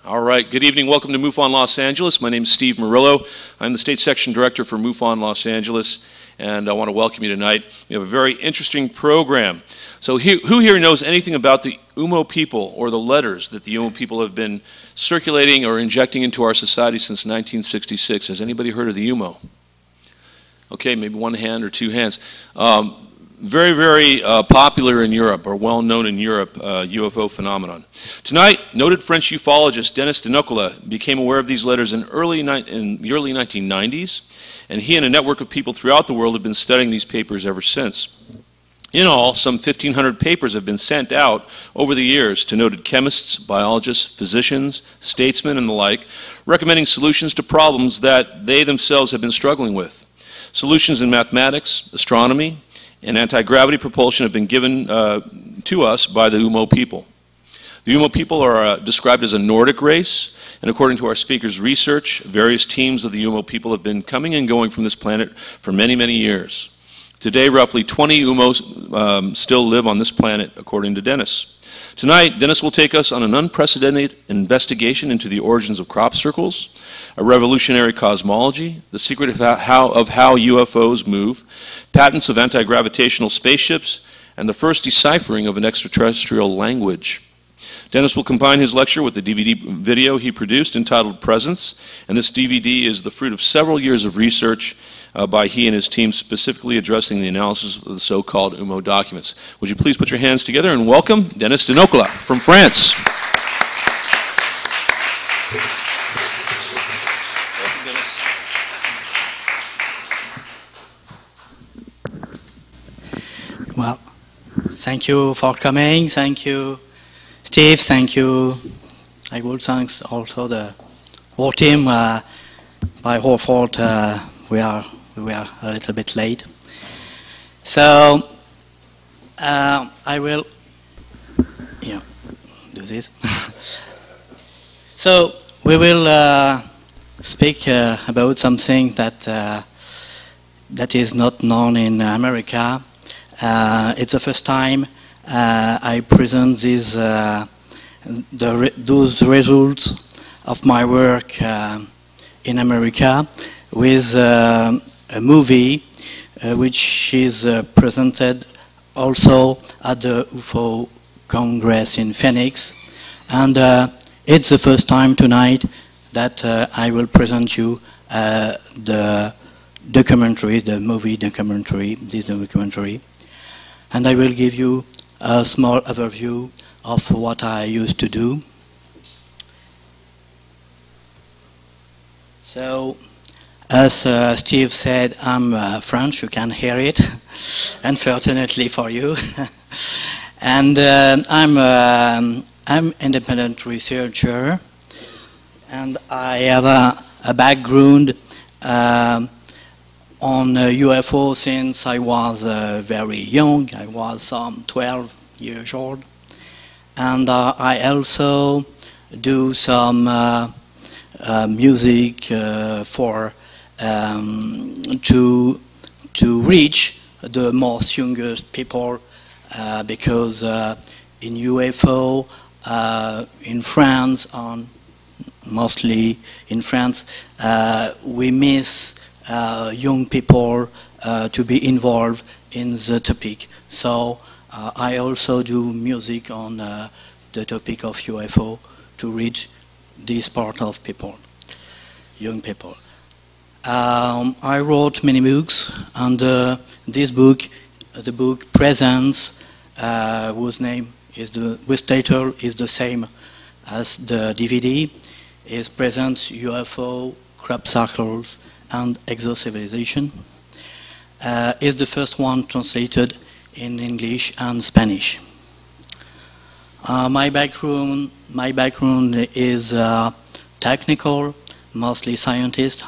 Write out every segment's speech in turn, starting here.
All right, good evening. Welcome to MUFON Los Angeles. My name is Steve Murillo. I'm the State Section Director for MUFON Los Angeles, and I want to welcome you tonight. We have a very interesting program. So who here knows anything about the UMMO people or the letters that the UMMO people have been circulating or injecting into our society since 1966? Has anybody heard of the UMMO? Okay, maybe one hand or two hands. Very, very popular in Europe, or well known in Europe, UFO phenomenon. Tonight, noted French ufologist Denis Denocla became aware of these letters in the early 1990s, and he and a network of people throughout the world have been studying these papers ever since. In all, some 1,500 papers have been sent out over the years to noted chemists, biologists, physicians, statesmen, and the like, recommending solutions to problems that they themselves have been struggling with. Solutions in mathematics, astronomy, and anti-gravity propulsion have been given to us by the UMMO people. The UMMO people are described as a Nordic race, and according to our speaker's research, various teams of the UMMO people have been coming and going from this planet for many, many years. Today, roughly 20 UMMOs still live on this planet, according to Denis. Tonight, Denis will take us on an unprecedented investigation into the origins of crop circles, a revolutionary cosmology, the secret of how UFOs move, patents of anti-gravitational spaceships, and the first deciphering of an extraterrestrial language. Denis will combine his lecture with the DVD video he produced entitled Presence, and this DVD is the fruit of several years of research by he and his team, specifically addressing the analysis of the so-called UMMO documents. Would you please put your hands together and welcome Denis Denocla from France. Well, thank you for coming. Thank you, Steve. Thank you. I will thank also the whole team. By our fault, we were a little bit late. So I will, do this. So we will speak about something that is not known in America. It's the first time I present these those results of my work in America with a movie which is presented also at the UFO Congress in Phoenix, and it's the first time tonight that I will present you the documentary, the movie documentary, this documentary, and I will give you a small overview of what I used to do. So, as Steve said, I'm French, you can hear it, unfortunately for you. And I'm independent researcher, and I have a background on UFO since I was very young. I was 12 years old, and I also do some music for to reach the most youngest people, because in UFO in France, mostly in France, we miss young people to be involved in the topic. So I also do music on the topic of UFO to reach this part of people, young people. I wrote many books, and this book, the book Presence, whose title is the same as the DVD, is Presence, UFO, Crop Circles, and Exo-Civilization, is the first one translated in English and Spanish. My background is technical, mostly scientist.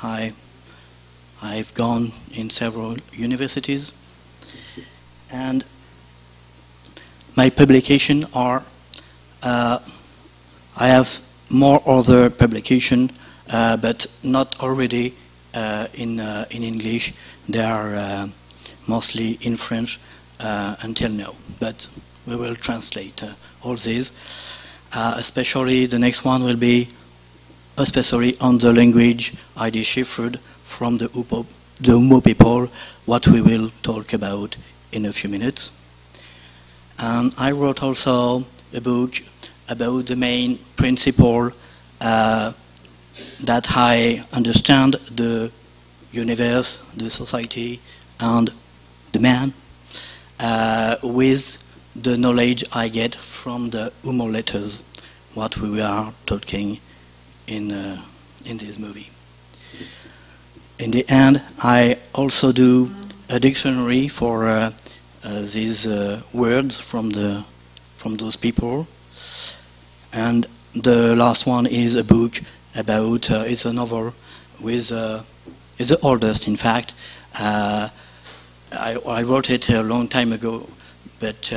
I've gone in several universities, and my publication are, I have more other publication, but not already in English. They are mostly in French until now, but we will translate all these. Especially the next one will be especially on the language I deciphered from the UMMO people, what we will talk about in a few minutes. And I wrote also a book about the main principle that I understand the universe, the society, and the man with the knowledge I get from the UMMO letters, what we are talking in this movie. In the end, I also do a dictionary for these words from those people, and the last one is a book about it's a novel with it's the oldest, in fact. I wrote it a long time ago, but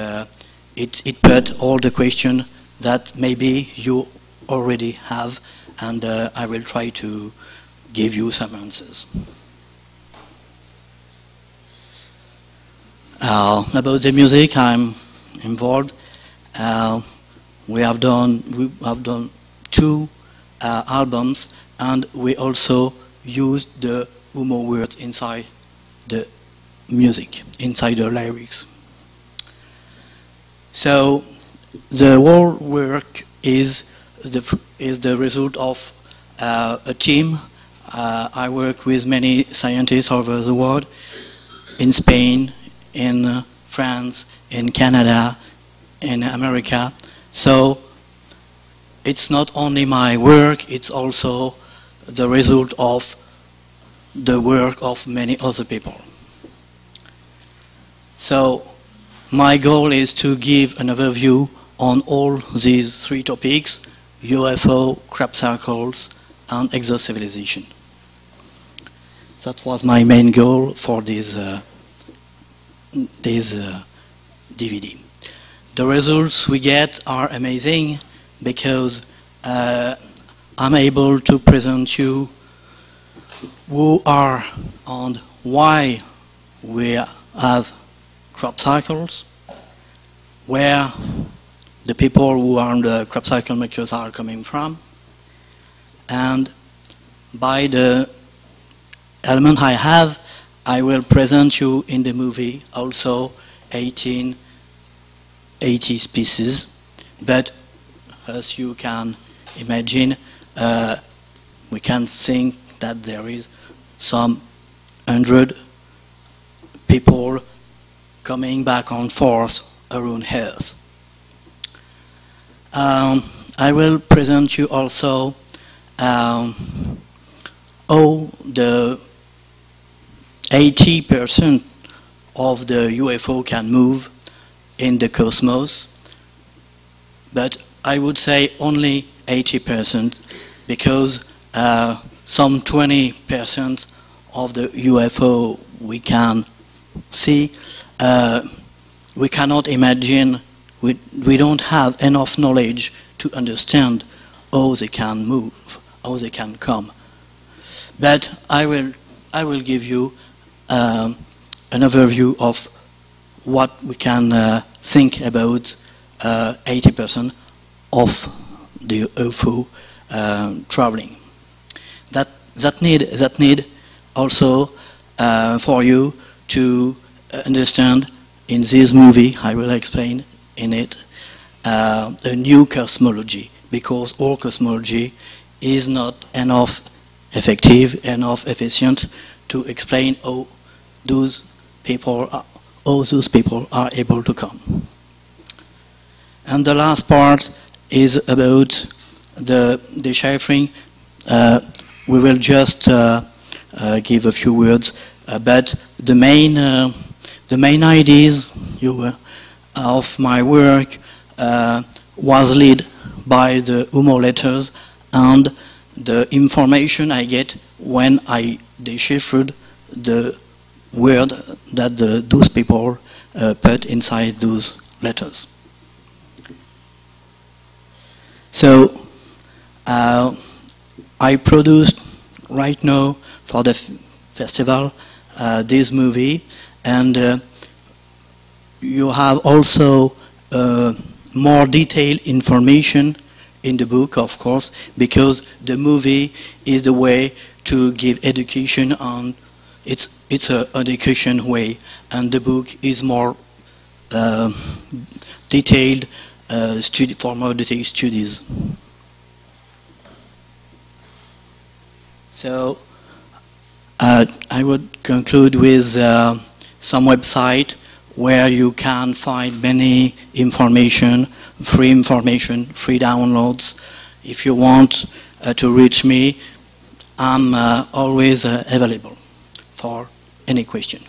it put all the questions that maybe you already have, and I will try to give you some answers. About the music I'm involved, we have done 2 albums, and we also used the UMMO words inside the music, inside the lyrics. So the whole work is the result of a team. I work with many scientists over the world, in Spain, in France, in Canada, in America. So it's not only my work, it's also the result of the work of many other people. So my goal is to give an overview on all these 3 topics: UFO, crop circles, and exo-civilization. That was my main goal for this DVD. The results we get are amazing because I'm able to present you who are and why we have crop cycles, where the people who are the crop cycle makers are coming from, and by the element I have, I will present you in the movie also 1880 species, but as you can imagine, we can think that there is some 100 people coming back and forth around Earth. I will present you also how the 80% of the UFO can move in the cosmos, but I would say only 80%, because some 20% of the UFO we can see, we cannot imagine, we don't have enough knowledge to understand how they can move, how they can come. But I will give you an overview of what we can think about 80% of the UFO traveling. That need also for you to understand in this movie, I will explain in it, a new cosmology, because all cosmology is not enough effective, enough efficient to explain how those people are able to come. And the last part is about the deciphering. We will just give a few words, but the main ideas of my work was led by the UMMO letters and the information I get when I deciphered the word that those people put inside those letters. So I produced right now for the festival this movie, and you have also more detailed information in the book, of course, because the movie is the way to give education on, it's an education way, and the book is more detailed for more detailed studies. So I would conclude with some website where you can find many information, free downloads. If you want to reach me, I'm always available for any question.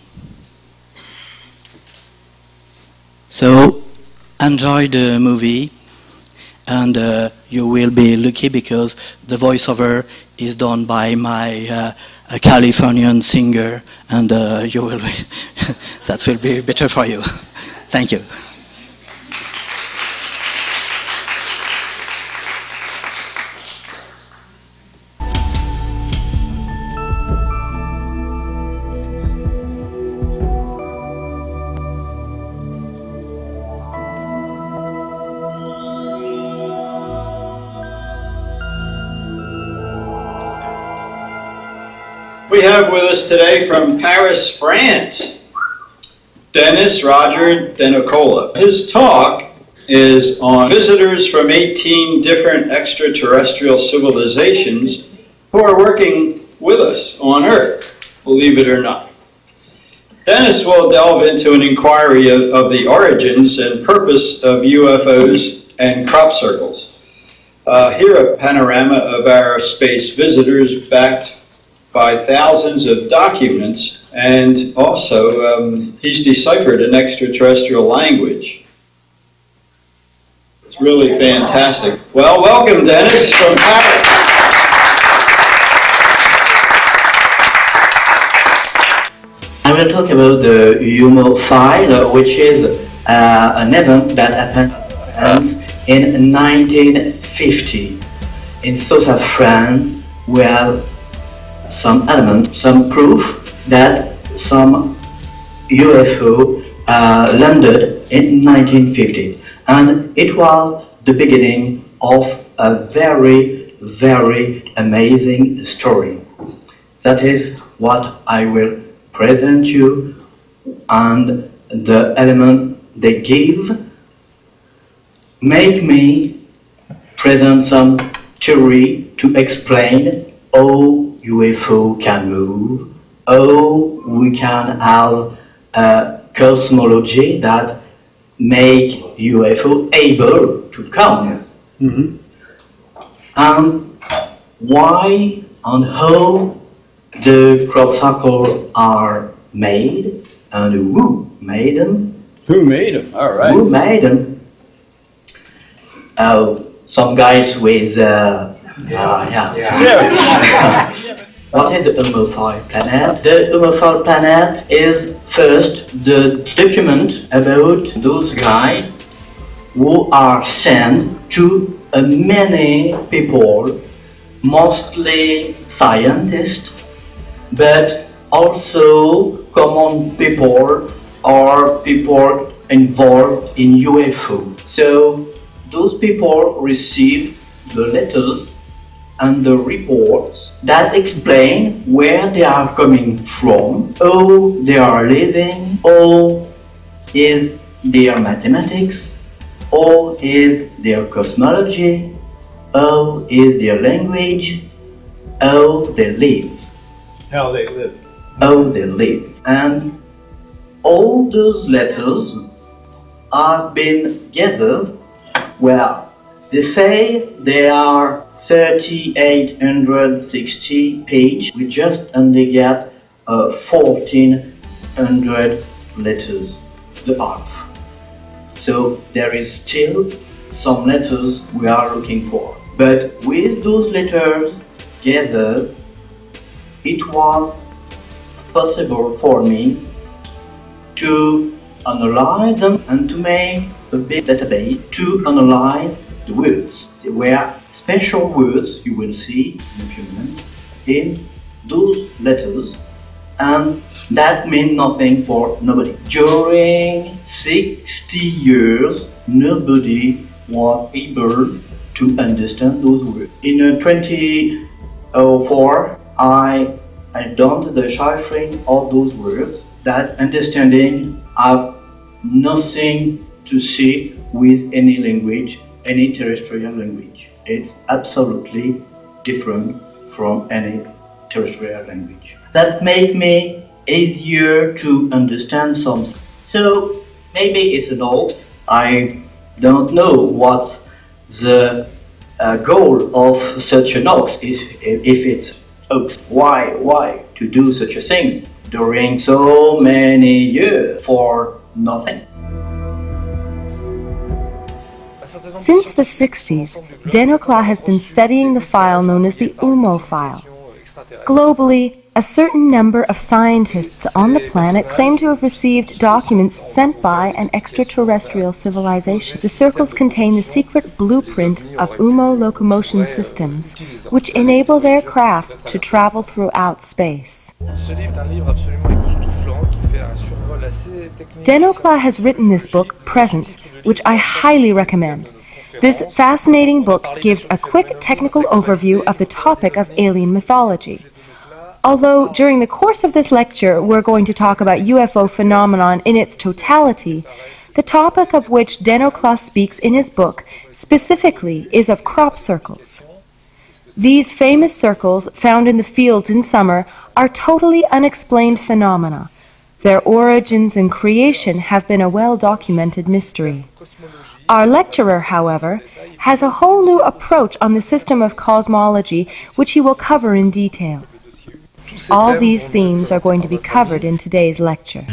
So enjoy the movie, and you will be lucky because the voiceover is done by my a Californian singer, and you will be that will be better for you. Thank you. We have with us today from Paris, France, Denis Roger Denocla. His talk is on visitors from 18 different extraterrestrial civilizations who are working with us on Earth, believe it or not. Denis will delve into an inquiry of the origins and purpose of UFOs and crop circles. Here a panorama of our space visitors backed by thousands of documents, and also he's deciphered an extraterrestrial language. It's really fantastic. Well, welcome, Denis, from Paris. I will talk about the UMMO file, which is an event that happened in 1950 in south of France, where some element, some proof that some UFO landed in 1950, and it was the beginning of a very, very amazing story. That is what I will present you, and the element they give make me present some theory to explain how UFO can move, how we can have a cosmology that make UFO able to come. Mm-hmm. And why and how the crop circles are made, and who made them. Who made them? All right. Who made them? Some guys with What is the UMMO planet? The UMMO planet is first the document about those guys who are sent to many people, mostly scientists, but also common people or people involved in UFO. So those people receive the letters and the reports that explain where they are coming from, how they are living, how is their mathematics, how is their cosmology, how is their language, how they live. How they live. How they live. And all those letters have been gathered. Well, they say they are 3,860 pages. We just only get 1,400 letters, the half. So there is still some letters we are looking for. But with those letters gathered, it was possible for me to analyze them and to make a big database to analyze the words. There were special words you will see in a few minutes in those letters, and that means nothing for nobody. During 60 years, nobody was able to understand those words. In 2004, I done the deciphering of those words. That understanding have nothing to see with any language, any terrestrial language. It's absolutely different from any terrestrial language. That made me easier to understand something. So maybe it's an old. I don't know what the goal of such an hoax, if it's hoax. Why to do such a thing during so many years for nothing? Since the 60s, Denocla has been studying the file known as the UMMO file. Globally, a certain number of scientists on the planet claim to have received documents sent by an extraterrestrial civilization. The circles contain the secret blueprint of UMMO locomotion systems, which enable their crafts to travel throughout space. Denocla has written this book, Presence, which I highly recommend. This fascinating book gives a quick technical overview of the topic of alien mythology. Although during the course of this lecture we're going to talk about UFO phenomenon in its totality, the topic of which Denocla speaks in his book specifically is of crop circles. These famous circles found in the fields in summer are totally unexplained phenomena. Their origins and creation have been a well-documented mystery. Our lecturer, however, has a whole new approach on the system of cosmology which he will cover in detail. All these themes are going to be covered in today's lecture.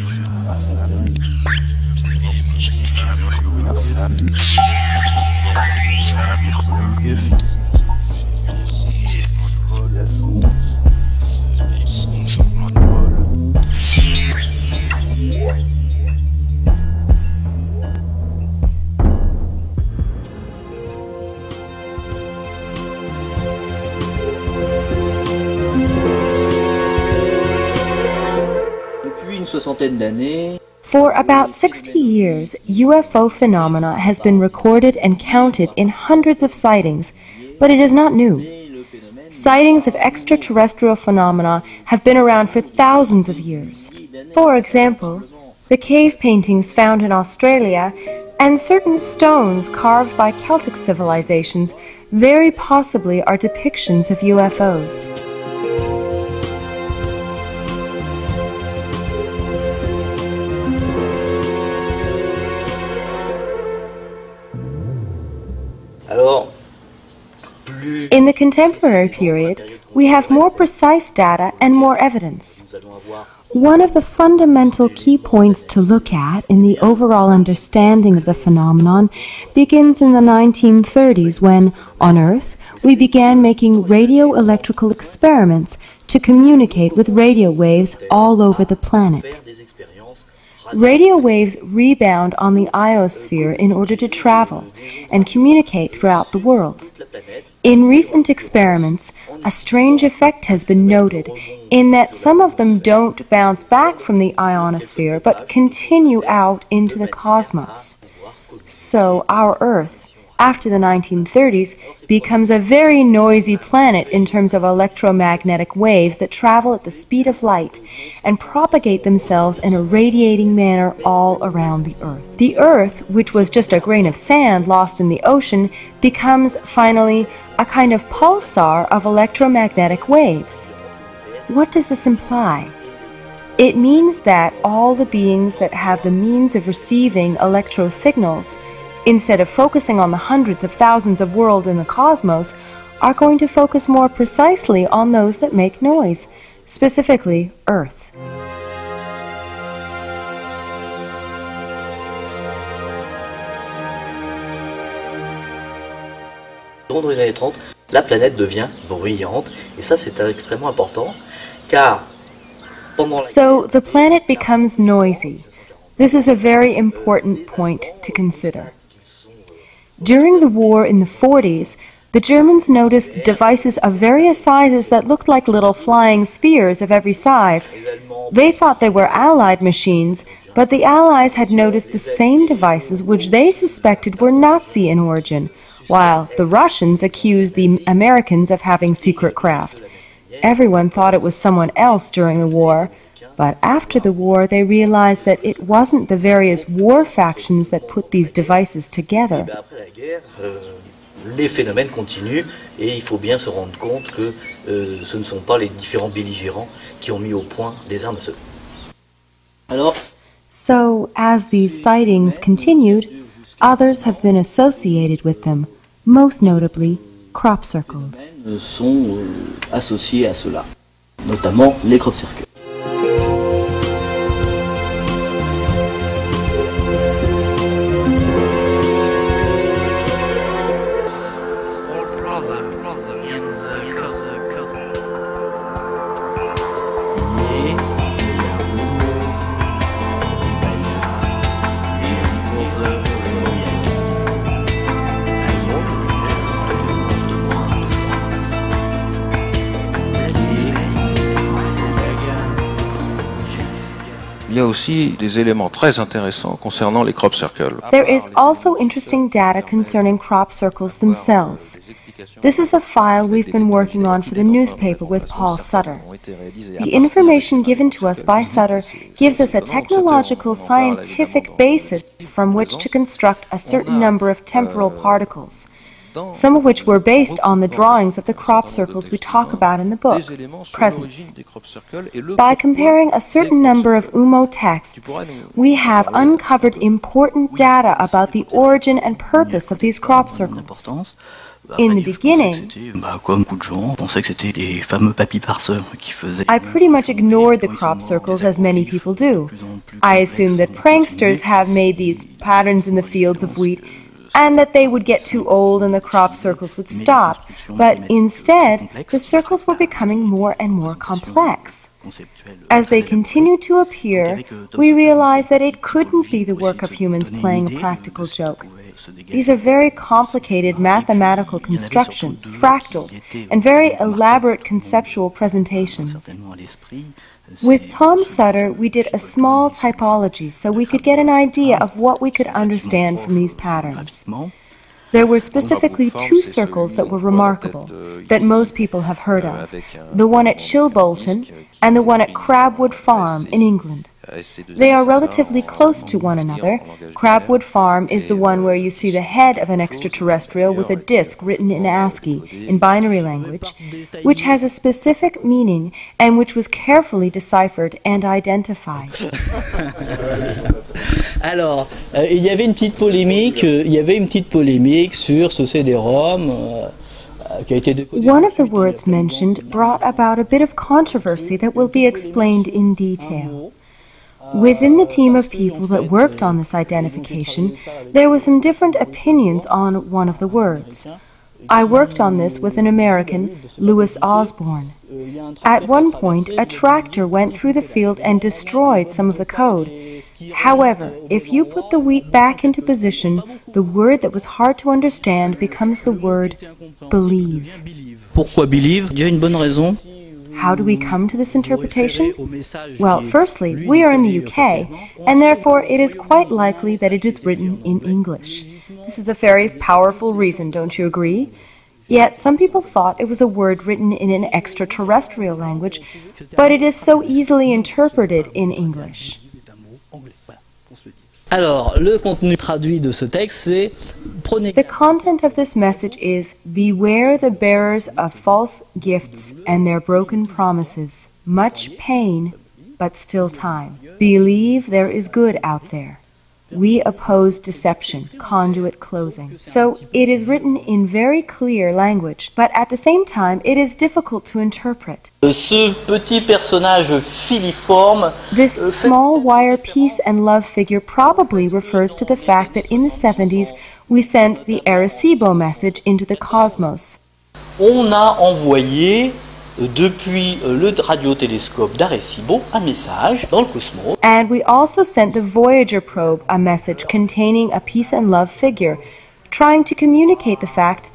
For about 60 years, UFO phenomena has been recorded and counted in hundreds of sightings, but it is not new. Sightings of extraterrestrial phenomena have been around for thousands of years. For example, the cave paintings found in Australia and certain stones carved by Celtic civilizations very possibly are depictions of UFOs. In the contemporary period, we have more precise data and more evidence. One of the fundamental key points to look at in the overall understanding of the phenomenon begins in the 1930s when, on Earth, we began making radioelectrical experiments to communicate with radio waves all over the planet. Radio waves rebound on the ionosphere in order to travel and communicate throughout the world. In recent experiments, a strange effect has been noted in that some of them don't bounce back from the ionosphere but continue out into the cosmos. So our Earth, after the 1930s, becomes a very noisy planet in terms of electromagnetic waves that travel at the speed of light and propagate themselves in a radiating manner all around the Earth. The Earth, which was just a grain of sand lost in the ocean, becomes finally a kind of pulsar of electromagnetic waves. What does this imply? It means that all the beings that have the means of receiving electro signals, instead of focusing on the hundreds of thousands of worlds in the cosmos, are going to focus more precisely on those that make noise, specifically Earth. Dans les années 30, la planète devient bruyante, et ça c'est extrêmement important, car pendant la... So the planet becomes noisy. This is a very important point to consider. During the war in the 40s, the Germans noticed devices of various sizes that looked like little flying spheres of every size. They thought they were Allied machines, But the Allies had noticed the same devices which they suspected were Nazi in origin, while the Russians accused the Americans of having secret craft. Everyone thought it was someone else during the war, but after the war they realized that it wasn't the various war factions that put these devices together. Les phénomènes continuent et il faut bien se rendre compte que ce ne sont pas les différents belligérants qui ont mis au point des armes secrètes. Alors, so, as these sightings continued, others have been associated with them, most notably crop circles. Sont associés à cela, notamment les crop circles. Il y a aussi des éléments très intéressants concernant les crop circles. There is also interesting data concerning crop circles themselves. This is a file we've been working on for the newspaper with Paul Sutter. The information given to us by Sutter gives us a technological, scientific basis from which to construct a certain number of temporal particles, some of which were based on the drawings of the crop circles we talk about in the book, Presence. By comparing a certain number of UMMO texts, we have uncovered important data about the origin and purpose of these crop circles. In the beginning, I pretty much ignored the crop circles, as many people do. I assumed that pranksters have made these patterns in the fields of wheat and that they would get too old and the crop circles would stop. But instead, the circles were becoming more and more complex. As they continued to appear, we realized that it couldn't be the work of humans playing a practical joke. These are very complicated mathematical constructions, fractals, and very elaborate conceptual presentations. With Tom Sutter, we did a small typology so we could get an idea of what we could understand from these patterns. There were specifically two circles that were remarkable, that most people have heard of, the one at Chilbolton and the one at Crabwood Farm in England. They are relatively close to one another. Crabwood Farm is the one where you see the head of an extraterrestrial with a disk written in ASCII, in binary language, which has a specific meaning and which was carefully deciphered and identified. Alors, il y avait une petite polémique sur ce CD-ROM. One of the words mentioned brought about a bit of controversy that will be explained in detail. Within the team of people that worked on this identification, there were some different opinions on one of the words. I worked on this with an American, Louis Osborne. At one point, a tractor went through the field and destroyed some of the code. However, if you put the wheat back into position, the word that was hard to understand becomes the word believe. Pourquoi believe? Il y a une bonne raison. How do we come to this interpretation? Well, firstly, we are in the UK, and therefore it is quite likely that it is written in English. This is a very powerful reason, don't you agree? Yet some people thought it was a word written in an extraterrestrial language, but it is so easily interpreted in English. Alors, le contenu traduit de ce texte, c'est The content of this message is, beware the bearers of false gifts and their broken promises. Much pain, but still time. Believe there is good out there. We oppose deception, conduit closing. So it is written in very clear language, but at the same time it is difficult to interpret. Ce petit personnage filiforme. This small wire peace and love figure probably refers to the fact that in the 70s we sent the Arecibo message into the cosmos. On a envoyé depuis le radiotélescope d'Arecibo un message dans le cosmos. And we also sent the Voyager probe a message containing a peace and love figure, trying to communicate the fact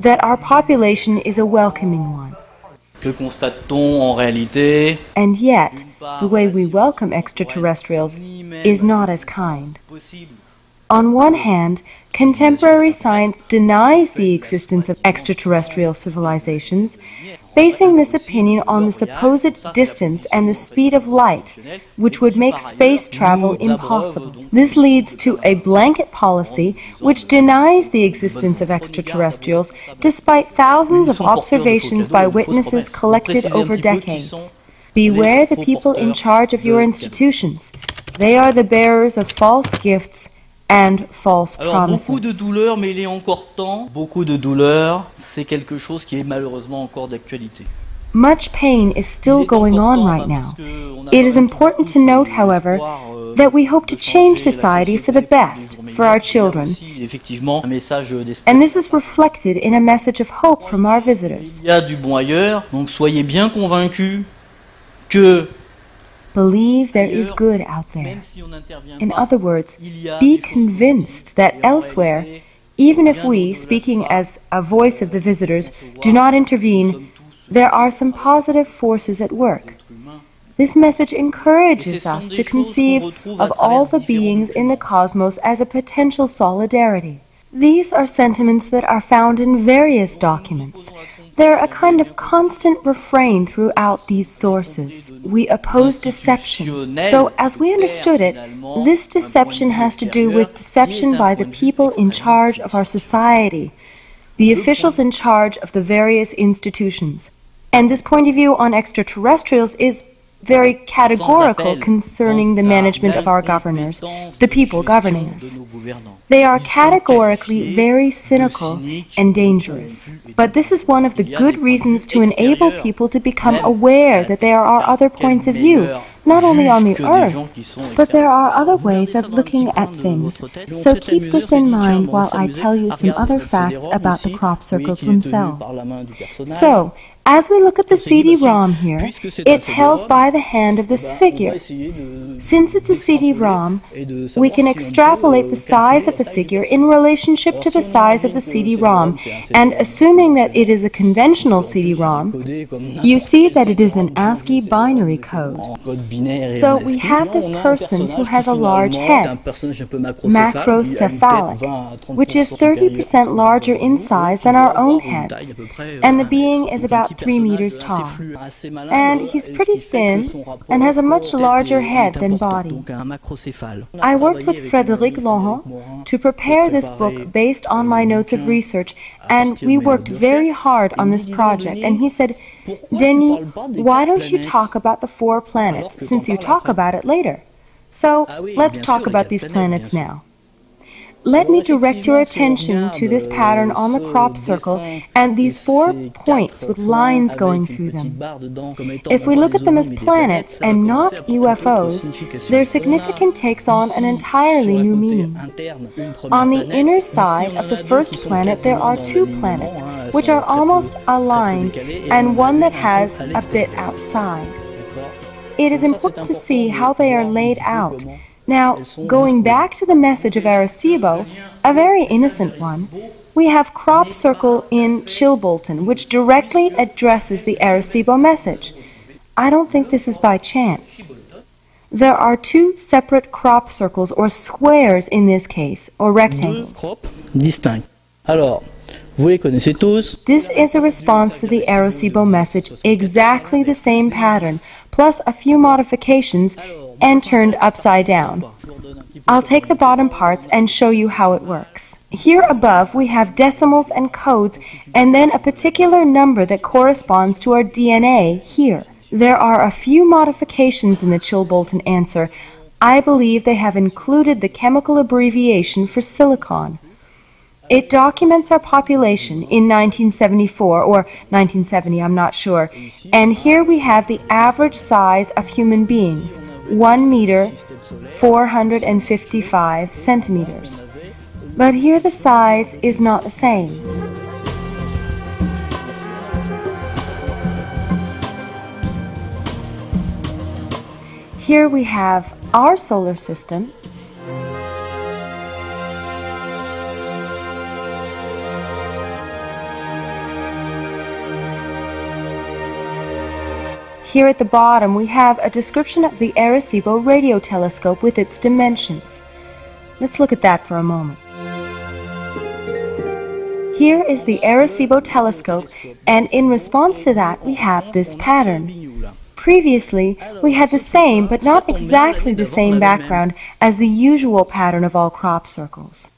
that our population is a welcoming one. Que constate-t-on en réalité? And yet, the way we welcome extraterrestrials is not as kind. On one hand, contemporary science denies the existence of extraterrestrial civilizations, basing this opinion on the supposed distance and the speed of light, which would make space travel impossible. This leads to a blanket policy which denies the existence of extraterrestrials, despite thousands of observations by witnesses collected over decades. Beware the people in charge of your institutions. They are the bearers of false gifts and false promises. Beaucoup de douleur, mais il est encore temps. Beaucoup de douleur, c'est quelque chose qui est malheureusement encore d'actualité. Much pain is still going on right now. It is important to note, however, that we hope to change society for the best for our children. And this is reflected in a message of hope from our visitors. Il y a du bon ailleurs, donc soyez bien convaincus que Believe there is good out there. In other words, be convinced that elsewhere, even if we, speaking as a voice of the visitors, do not intervene, there are some positive forces at work. This message encourages us to conceive of all the beings in the cosmos as a potential solidarity. These are sentiments that are found in various documents. They're a kind of constant refrain throughout these sources. We oppose deception. So, as we understood it, this deception has to do with deception by the people in charge of our society, the officials in charge of the various institutions. And this point of view on extraterrestrials is very categorical concerning the management of our governors, the people governing us. They are categorically very cynical and dangerous. But this is one of the good reasons to enable people to become aware that there are other points of view, not only on the Earth, but there are other ways of looking at things. So keep this in mind while I tell you some other facts about the crop circles themselves. So, as we look at the CD-ROM here, it's held by the hand of this figure. Since it's a CD-ROM, we can extrapolate the size of the figure in relationship to the size of the CD-ROM, and assuming that it is a conventional CD-ROM, you see that it is an ASCII binary code. So we have this person who has a large head, macrocephalic, which is 30% larger in size than our own heads, and the being is about 3 meters tall. And he's pretty thin and has a much larger head than body. I worked with Frédéric Laurent to prepare this book based on my notes of research, and we worked very hard on this project. And he said, "Denis, why don't you talk about the 4 planets, since you talk about it later?" So let's talk about these planets now. Let me direct your attention to this pattern on the crop circle and these 4 points with lines going through them. If we look at them as planets and not UFOs, their significance takes on an entirely new meaning. On the inner side of the first planet, there are 2 planets, which are almost aligned, and one that has a bit outside. It is important to see how they are laid out. Now, going back to the message of Arecibo, a very innocent one, we have crop circle in Chilbolton, which directly addresses the Arecibo message. I don't think this is by chance. There are 2 separate crop circles, or squares in this case, or rectangles. This is a response to the Arecibo message, exactly the same pattern, plus a few modifications, and turned upside down. I'll take the bottom parts and show you how it works. Here above we have decimals and codes, and then a particular number that corresponds to our DNA here. There are a few modifications in the Chilbolton answer. I believe they have included the chemical abbreviation for silicon. It documents our population in 1974, or 1970, I'm not sure. And here we have the average size of human beings, 1 meter, 455 centimeters. But here the size is not the same. Here we have our solar system, Here at the bottom we have a description of the Arecibo radio telescope with its dimensions. Let's look at that for a moment. Here is the Arecibo telescope, and in response to that we have this pattern. Previously, we had the same, but not exactly the same background as the usual pattern of all crop circles.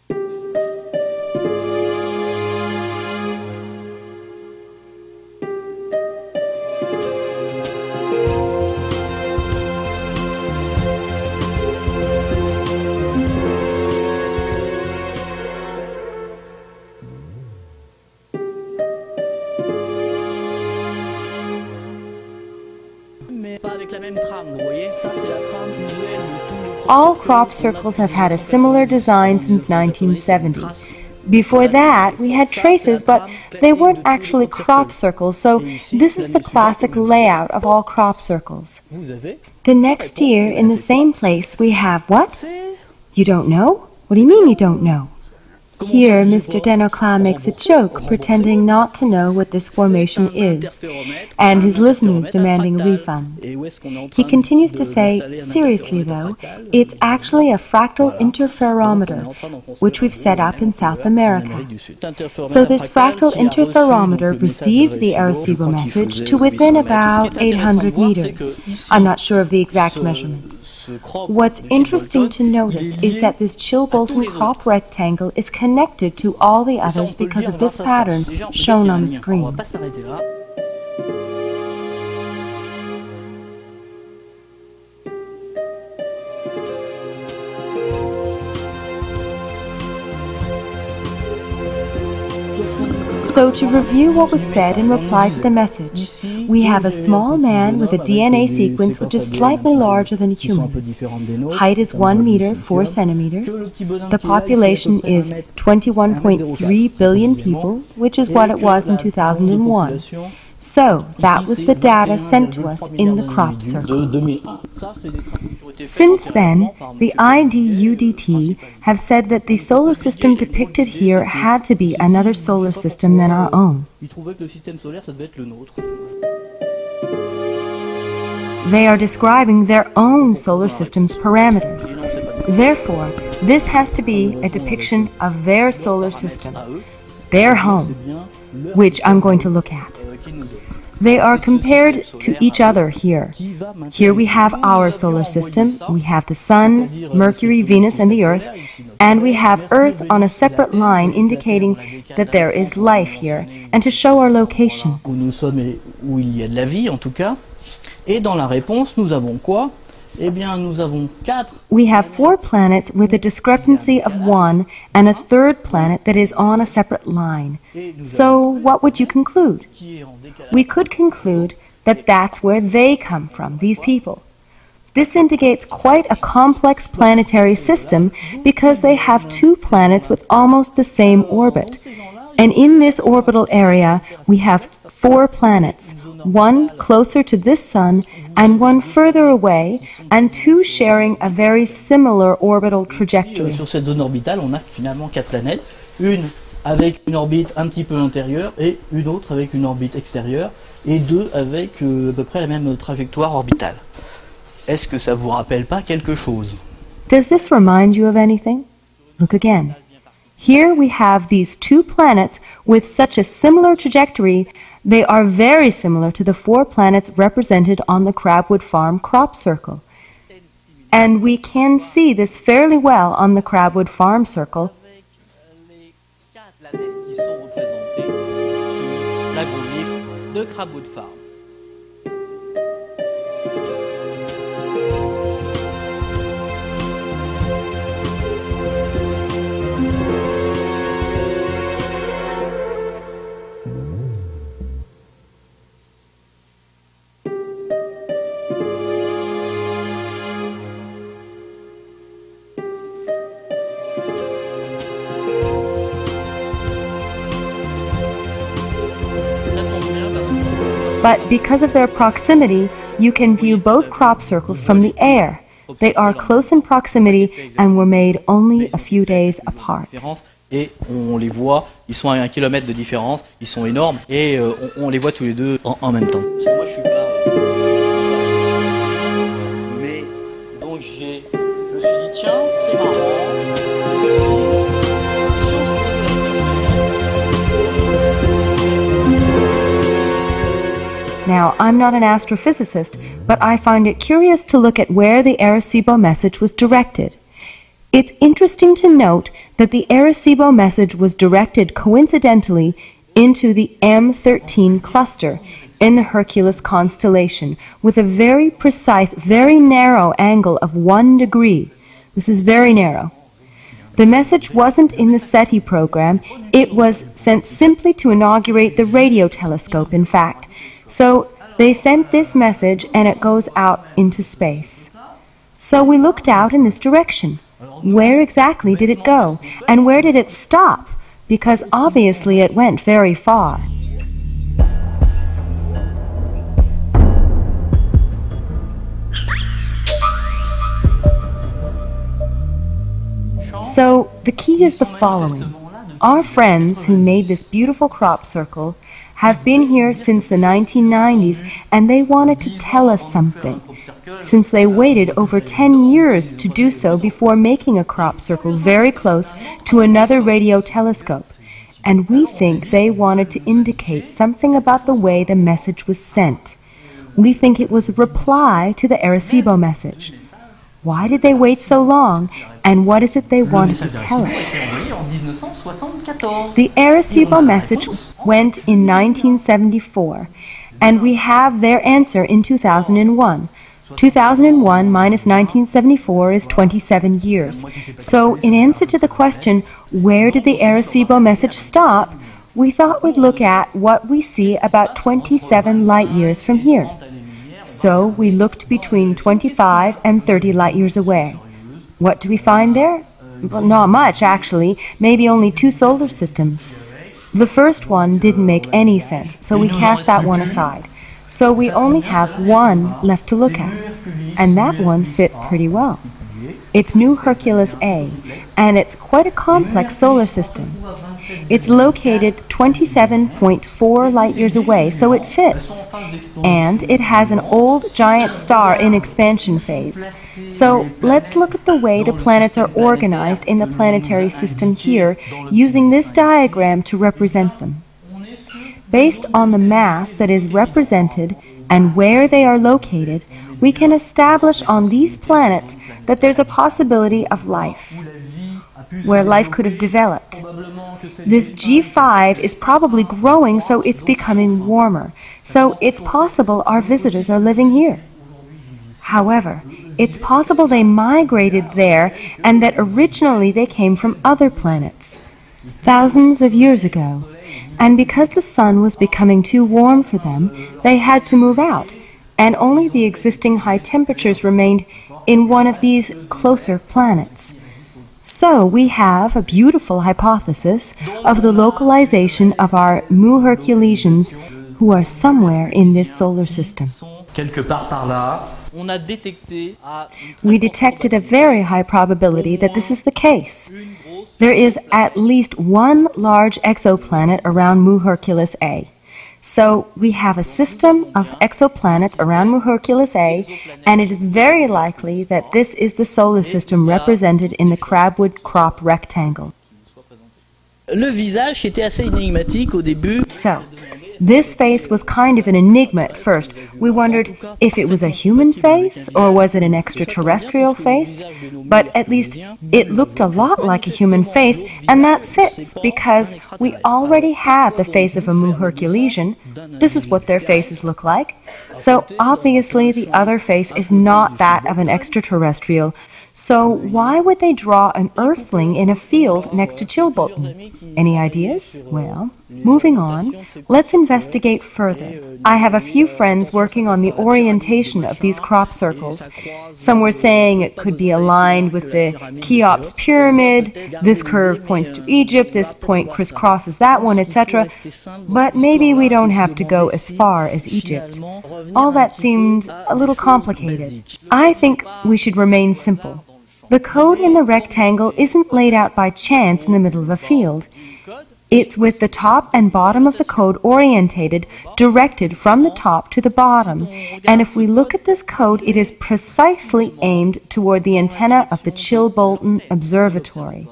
All crop circles have had a similar design since 1970. Before that, we had traces, but they weren't actually crop circles, so this is the classic layout of all crop circles. The next year, in the same place, we have what? You don't know? What do you mean you don't know? Here, Mr. Denocla makes a joke, pretending not to know what this formation is, and his listeners demanding a refund. He continues to say, seriously though, it's actually a fractal interferometer, which we've set up in South America. So this fractal interferometer received the Arecibo message to within about 800 meters. I'm not sure of the exact measurement. What's interesting to notice is that this Chilbolton crop rectangle is connected to all the others because of this pattern shown on the screen. So to review what was said in reply to the message, we have a small man with a DNA sequence which is slightly larger than humans. Height is 1 meter 4 centimeters. The population is 21.3 billion people, which is what it was in 2001. So, that was the data sent to us in the crop circle. Since then, the IDUDT have said that the solar system depicted here had to be another solar system than our own. They are describing their own solar system's parameters. Therefore, this has to be a depiction of their solar system, their home, which I'm going to look at. They are compared to each other here. Here we have our solar system, we have the Sun, Mercury, Venus, and the Earth, and we have Earth on a separate line indicating that there is life here, and to show our location. Où il y a de la vie, en tout cas. Et dans la réponse, nous avons quoi? Eh bien, nous avons 4. We have 4 planets with a discrepancy of 1 and a third planet that is on a separate line. So, what would you conclude? We could conclude that that's where they come from, these people. This indicates quite a complex planetary system because they have 2 planets with almost the same orbit. And in this orbital area, we have 4 planets, one closer to this Sun and one further away, and 2 sharing a very similar orbital trajectory. Sur cette zone orbitale, on a finalement 4 planètes, une avec une orbite un petit peu intérieure et une autre avec une orbite extérieure, et 2 avec à peu près la même trajectoire orbitale. Est-ce que ça vous rappelle pas quelque chose? Does this remind you of anything? Look again. Here we have these 2 planets with such a similar trajectory, they are very similar to the 4 planets represented on the Crabwood Farm crop circle. And we can see this fairly well on the Crabwood Farm circle. De Crabwood Farm. But because of their proximity, you can view both crop circles from the air. They are close in proximity and were made only a few days apart. Et on les voit, ils sont à 1 kilomètre de différence, ils sont énormes et on les voit tous les deux en même temps. Moi, je suis pas... Now, I'm not an astrophysicist, but I find it curious to look at where the Arecibo message was directed. It's interesting to note that the Arecibo message was directed coincidentally into the M13 cluster in the Hercules constellation with a very precise, very narrow angle of 1 degree. This is very narrow. The message wasn't in the SETI program. It was sent simply to inaugurate the radio telescope, in fact. So they sent this message and it goes out into space. So we looked out in this direction. Where exactly did it go? And where did it stop? Because obviously it went very far. So the key is the following. Our friends who made this beautiful crop circle have been here since the 1990s, and they wanted to tell us something, since they waited over 10 years to do so before making a crop circle very close to another radio telescope. And we think they wanted to indicate something about the way the message was sent. We think it was a reply to the Arecibo message. Why did they wait so long, and what is it they wanted to tell us? The Arecibo message went in 1974, and we have their answer in 2001. 2001 minus 1974 is 27 years. So in answer to the question, where did the Arecibo message stop, we thought we'd look at what we see about 27 light years from here. So we looked between 25 and 30 light years away. What do we find there? Well, not much, actually. Maybe only 2 solar systems. The first one didn't make any sense, so we cast that one aside. So we only have one left to look at, and that one fit pretty well. It's New Hercules A, and it's quite a complex solar system. It's located 27.4 light years away, so it fits. And it has an old giant star in expansion phase. So let's look at the way the planets are organized in the planetary system here, using this diagram to represent them. Based on the mass that is represented and where they are located, we can establish on these planets that there's a possibility of life, where life could have developed. This G5 is probably growing, so it's becoming warmer. So it's possible our visitors are living here. However, it's possible they migrated there and that originally they came from other planets, thousands of years ago. And because the sun was becoming too warm for them, they had to move out, and only the existing high temperatures remained in one of these closer planets. So we have a beautiful hypothesis of the localization of our Mu Herculesians who are somewhere in this solar system. We detected a very high probability that this is the case. There is at least one large exoplanet around Mu Hercules A. So we have a system of exoplanets around Mu Hercules A, and it is very likely that this is the solar system represented in the crabwood crop rectangle. So, this face was kind of an enigma at first. We wondered if it was a human face or was it an extraterrestrial face, but at least it looked a lot like a human face, and that fits because we already have the face of a Mu Herculesian. This is what their faces look like. So obviously the other face is not that of an extraterrestrial. So why would they draw an earthling in a field next to Chilbolton? Any ideas? Well, moving on, let's investigate further. I have a few friends working on the orientation of these crop circles. Some were saying it could be aligned with the Cheops pyramid, this curve points to Egypt, this point crisscrosses that one, etc. But maybe we don't have to go as far as Egypt. All that seemed a little complicated. I think we should remain simple. The code in the rectangle isn't laid out by chance in the middle of a field. It's with the top and bottom of the code orientated, directed from the top to the bottom. And if we look at this code, it is precisely aimed toward the antenna of the Chilbolton Observatory,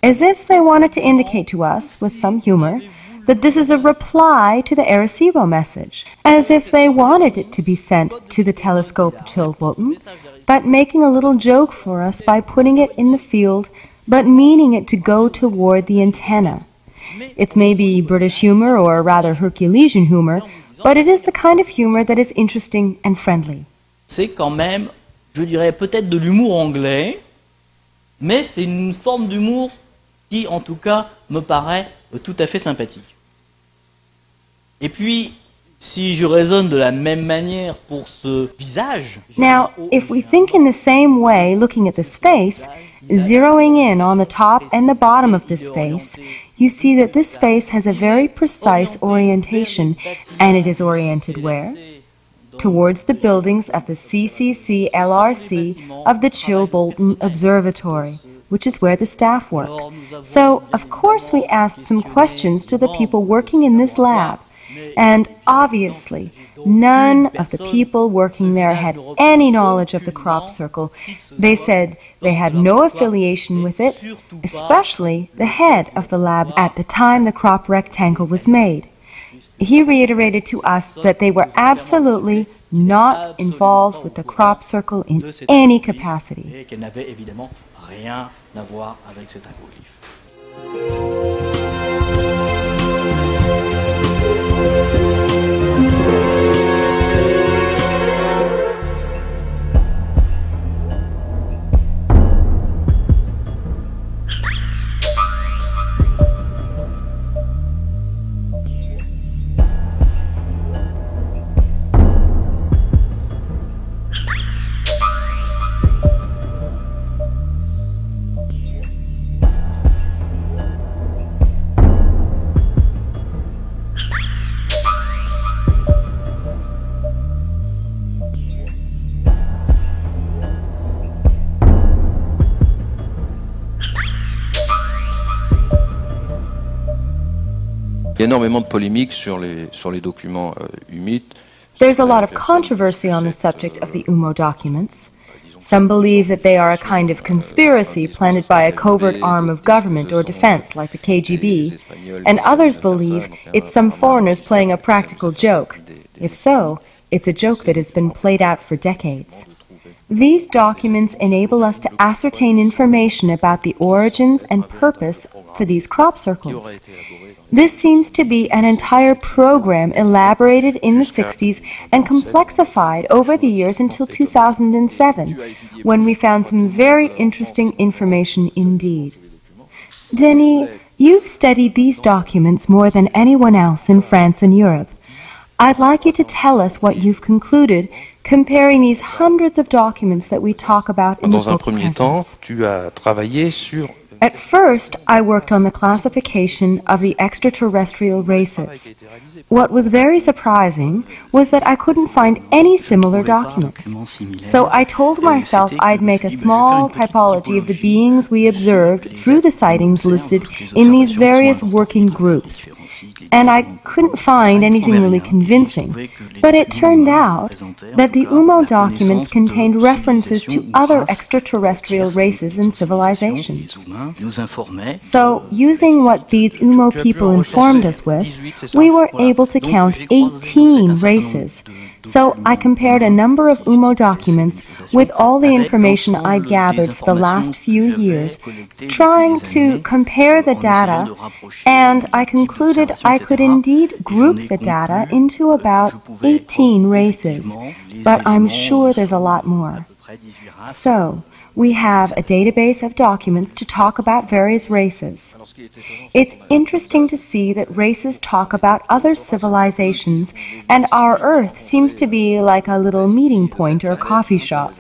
as if they wanted to indicate to us, with some humor, that this is a reply to the Arecibo message, as if they wanted it to be sent to the telescope Chilbolton, but making a little joke for us by putting it in the field, but meaning it to go toward the antenna. It's maybe British humor, or rather Herculesian humor, but it is the kind of humor that is interesting and friendly. C'est quand même, je dirais peut-être de l'humour anglais, mais c'est une forme d'humour qui, en tout cas, me paraît tout à fait sympathique. Et puis, si je raisonne de la même manière pour ce visage... Now, if we think in the same way, looking at this face, zeroing in on the top and the bottom of this face, you see that this face has a very precise orientation, and it is oriented where? Towards the buildings of the CCC-LRC of the Chilbolton Observatory, which is where the staff work. So, of course, we asked some questions to the people working in this lab, and obviously, none of the people working there had any knowledge of the crop circle. They said they had no affiliation with it, especially the head of the lab at the time the crop rectangle was made. He reiterated to us that they were absolutely not involved with the crop circle in any capacity. Et qu'elle n'avait évidemment rien à voir avec cet agroglyphe. Il y a énormément de polémiques sur les documents UMIT. There's a lot of controversy on the subject of the UMMO documents. Some believe that they are a kind of conspiracy planted by a covert arm of government or defense, like the KGB, and others believe it's some foreigners playing a practical joke. If so, it's a joke that has been played out for decades. These documents enable us to ascertain information about the origins and purpose for these crop circles. This seems to be an entire program elaborated in the 60s and complexified over the years until 2007, when we found some very interesting information indeed. Denis, you've studied these documents more than anyone else in France and Europe. I'd like you to tell us what you've concluded comparing these hundreds of documents that we talk about in the book Presence. Tu as travaillé sur... At first, I worked on the classification of the extraterrestrial races. What was very surprising was that I couldn't find any similar documents. So I told myself I'd make a small typology of the beings we observed through the sightings listed in these various working groups. And I couldn't find anything really convincing. But it turned out that the UMMO documents contained references to other extraterrestrial races and civilizations. So, using what these UMMO people informed us with, we were able to count 18 races. So I compared a number of UMMO documents with all the information I'd gathered for the last few years, trying to compare the data, and I concluded I could indeed group the data into about 18 races, but I'm sure there's a lot more. So, we have a database of documents to talk about various races. It's interesting to see that races talk about other civilizations, and our Earth seems to be like a little meeting point or a coffee shop.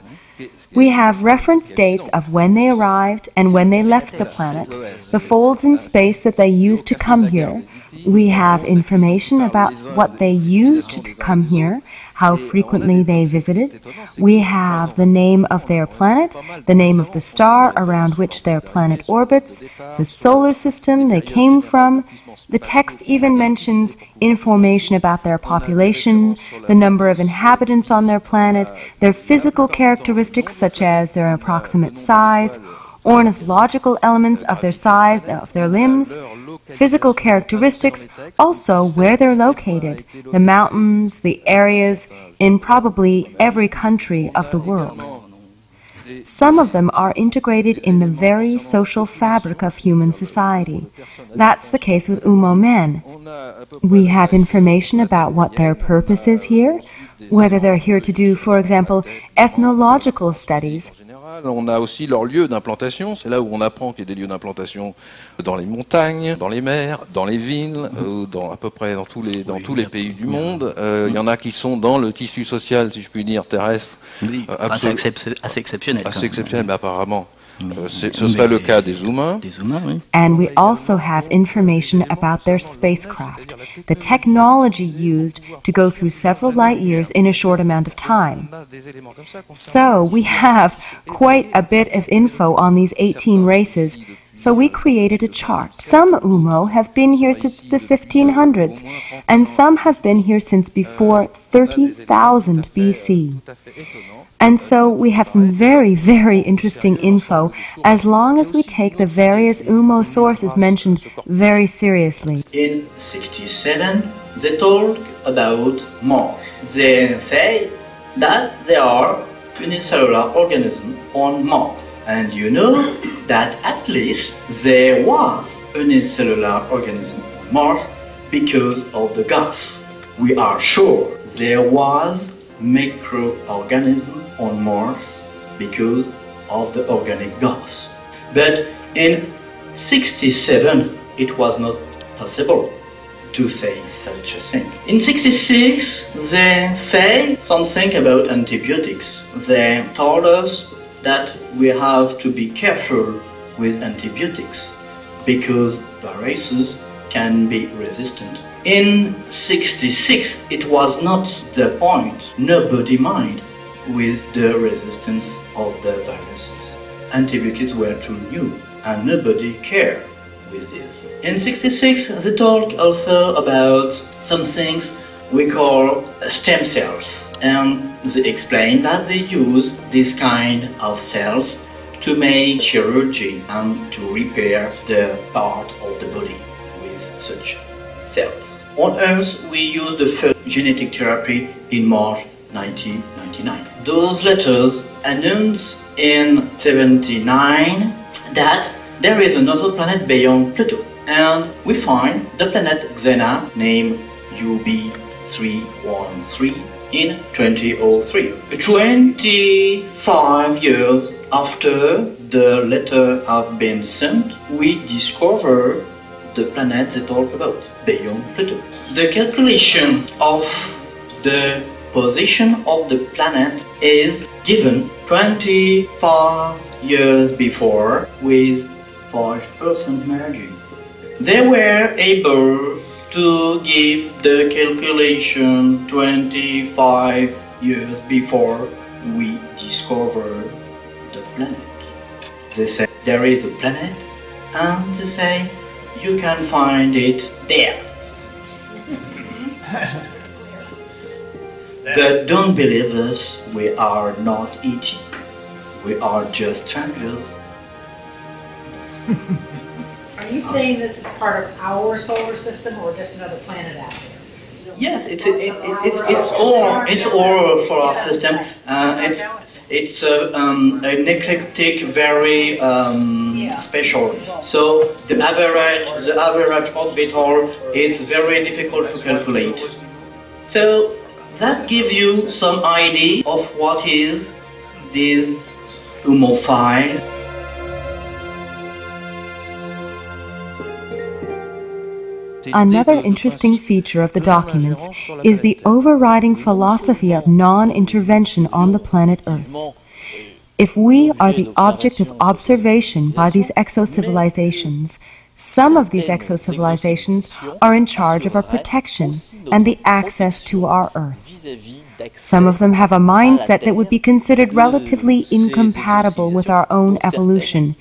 We have reference dates of when they arrived and when they left the planet, the folds in space that they used to come here. We have information about what they used to come here, how frequently they visited. We have the name of their planet, the name of the star around which their planet orbits, the solar system they came from. The text even mentions information about their population, the number of inhabitants on their planet, their physical characteristics such as their approximate size, ornithological elements of their size, of their limbs, physical characteristics, also where they're located, the mountains, the areas in probably every country of the world. Some of them are integrated in the very social fabric of human society. That's the case with UMMO men. We have information about what their purpose is here, whether they're here to do, for example, ethnological studies. On a aussi leurs lieux d'implantation, c'est là où on apprend qu'il y a des lieux d'implantation dans les montagnes, dans les mers, dans les villes, à peu près dans tous les pays du monde. Il y en a qui sont dans le tissu social, si je puis dire, terrestre. Oui, assez exceptionnel. Assez exceptionnel, mais apparemment. Ce serait le cas des humains. Oui. And we also have information about their spacecraft, the technology used to go through several light years in a short amount of time. So we have quite a bit of info on these 18 races, so we created a chart. Some UMMO have been here since the 1500s, and some have been here since before 30,000 BC. And so we have some very, very interesting info as long as we take the various UMMO sources mentioned very seriously. In 67, they talk about Mars. They say that there are unicellular organisms on Mars. And you know that at least there was unicellular organism on Mars because of the gas. We are sure there was microorganism on Mars because of the organic gas. But in 67 it was not possible to say such a thing. In 66 they say something about antibiotics. They told us that we have to be careful with antibiotics because viruses can be resistant. In 66 it was not the point. Nobody mind with the resistance of the viruses. Antibiotics were too new and nobody cared with this. In 66 they talk also about some things we call stem cells, and they explain that they use this kind of cells to make chirurgy and to repair the part of the body with such cells. On Earth we used the first genetic therapy in March 1999. Those letters announce in 79 that there is another planet beyond Pluto, and we find the planet Xena named UB313 in 2003. 25 years after the letter have been sent, we discover the planet they talk about, beyond Pluto. The calculation of the position of the planet is given 25 years before with 5% margin. They were able to give the calculation 25 years before we discovered the planet. They say there is a planet, and they say you can find it there. But don't believe us, we are not ET. We are just strangers. Are you saying this is part of our solar system or just another planet out there? Yes, it's all for our system. It's an eclectic, very special. So the average orbital is very difficult to calculate. So that gives you some idea of what is this UMMO file. Another interesting feature of the documents is the overriding philosophy of non-intervention on the planet Earth. If we are the object of observation by these exocivilizations, some of these exocivilizations are in charge of our protection and the access to our Earth. Some of them have a mindset that would be considered relatively incompatible with our own evolution,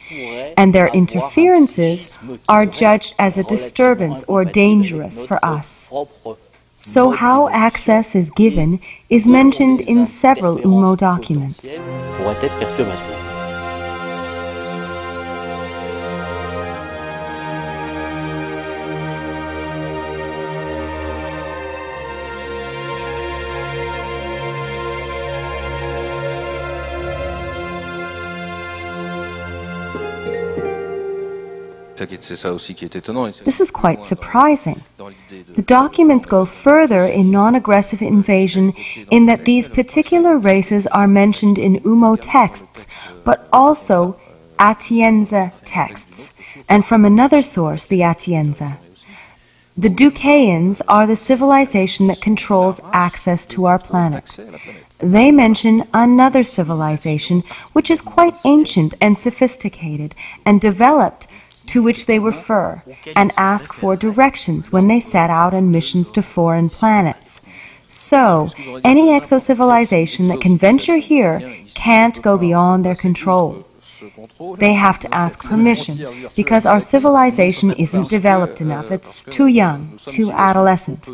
and their interferences are judged as a disturbance or dangerous for us. So how access is given is mentioned in several UMMO documents. c'est ça aussi qui est étonnant. This is quite surprising. The documents go further in non-aggressive invasion in that these particular races are mentioned in UMMO texts, but also Atienza texts, and from another source, the Atienza. The Ducaeans are the civilization that controls access to our planet. They mention another civilization which is quite ancient and sophisticated and developed, to which they refer and ask for directions when they set out on missions to foreign planets. So, any exo-civilization that can venture here can't go beyond their control. They have to ask permission, because our civilization isn't developed enough. It's too young, too adolescent.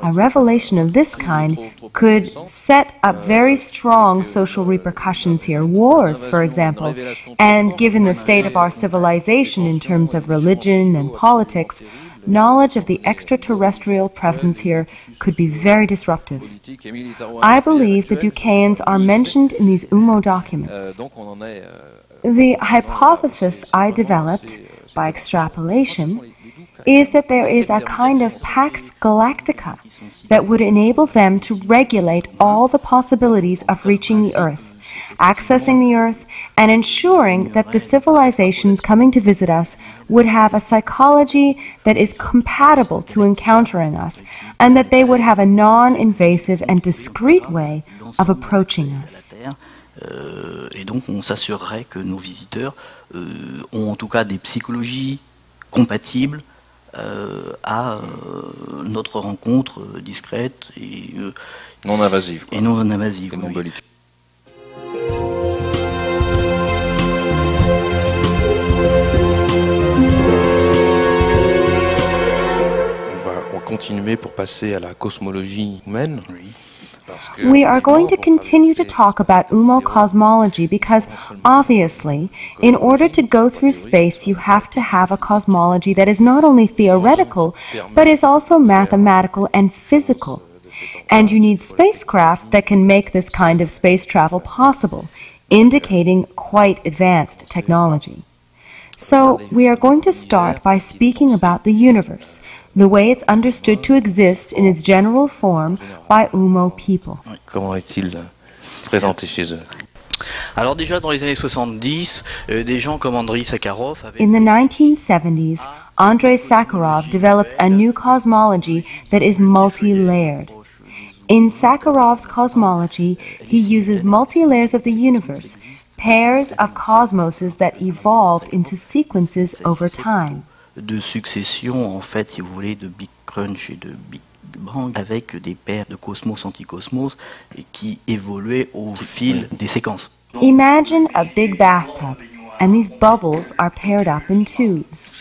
A revelation of this kind could set up very strong social repercussions here, wars, for example, and given the state of our civilization in terms of religion and politics, knowledge of the extraterrestrial presence here could be very disruptive. I believe the Ducaeans are mentioned in these UMMO documents. The hypothesis I developed, by extrapolation, is that there is a kind of Pax Galactica that would enable them to regulate all the possibilities of reaching the Earth, accessing the Earth, and ensuring that the civilizations coming to visit us would have a psychology that is compatible to encountering us, and that they would have a non-invasive and discreet way of approaching us. Et donc on s'assurerait que nos visiteurs ont en tout cas des psychologies compatibles à notre rencontre discrète et non invasive. Et non invasive. Et non bellique. On va continuer pour passer à la cosmologie humaine. Oui. We are going to continue to talk about UMMO cosmology because, obviously, in order to go through space, you have to have a cosmology that is not only theoretical, but is also mathematical and physical. And you need spacecraft that can make this kind of space travel possible, indicating quite advanced technology. So, we are going to start by speaking about the universe, the way it's understood to exist in its general form by UMMO people. Comment est-il présenté chez eux? Alors déjà dans les années 70, des gens comme Andrei Sakharov avaient... In the 1970s, Andrei Sakharov developed a new cosmology that is multi-layered. In Sakharov's cosmology, he uses multi-layers of the universe, pairs of cosmoses that evolved into sequences over time. De succession, en fait, si vous voulez, de Big Crunch et de Big Bang, avec des paires de cosmos-anticosmos qui évoluaient au fil des séquences. Imagine a big bathtub, and these bubbles are paired up in tubes.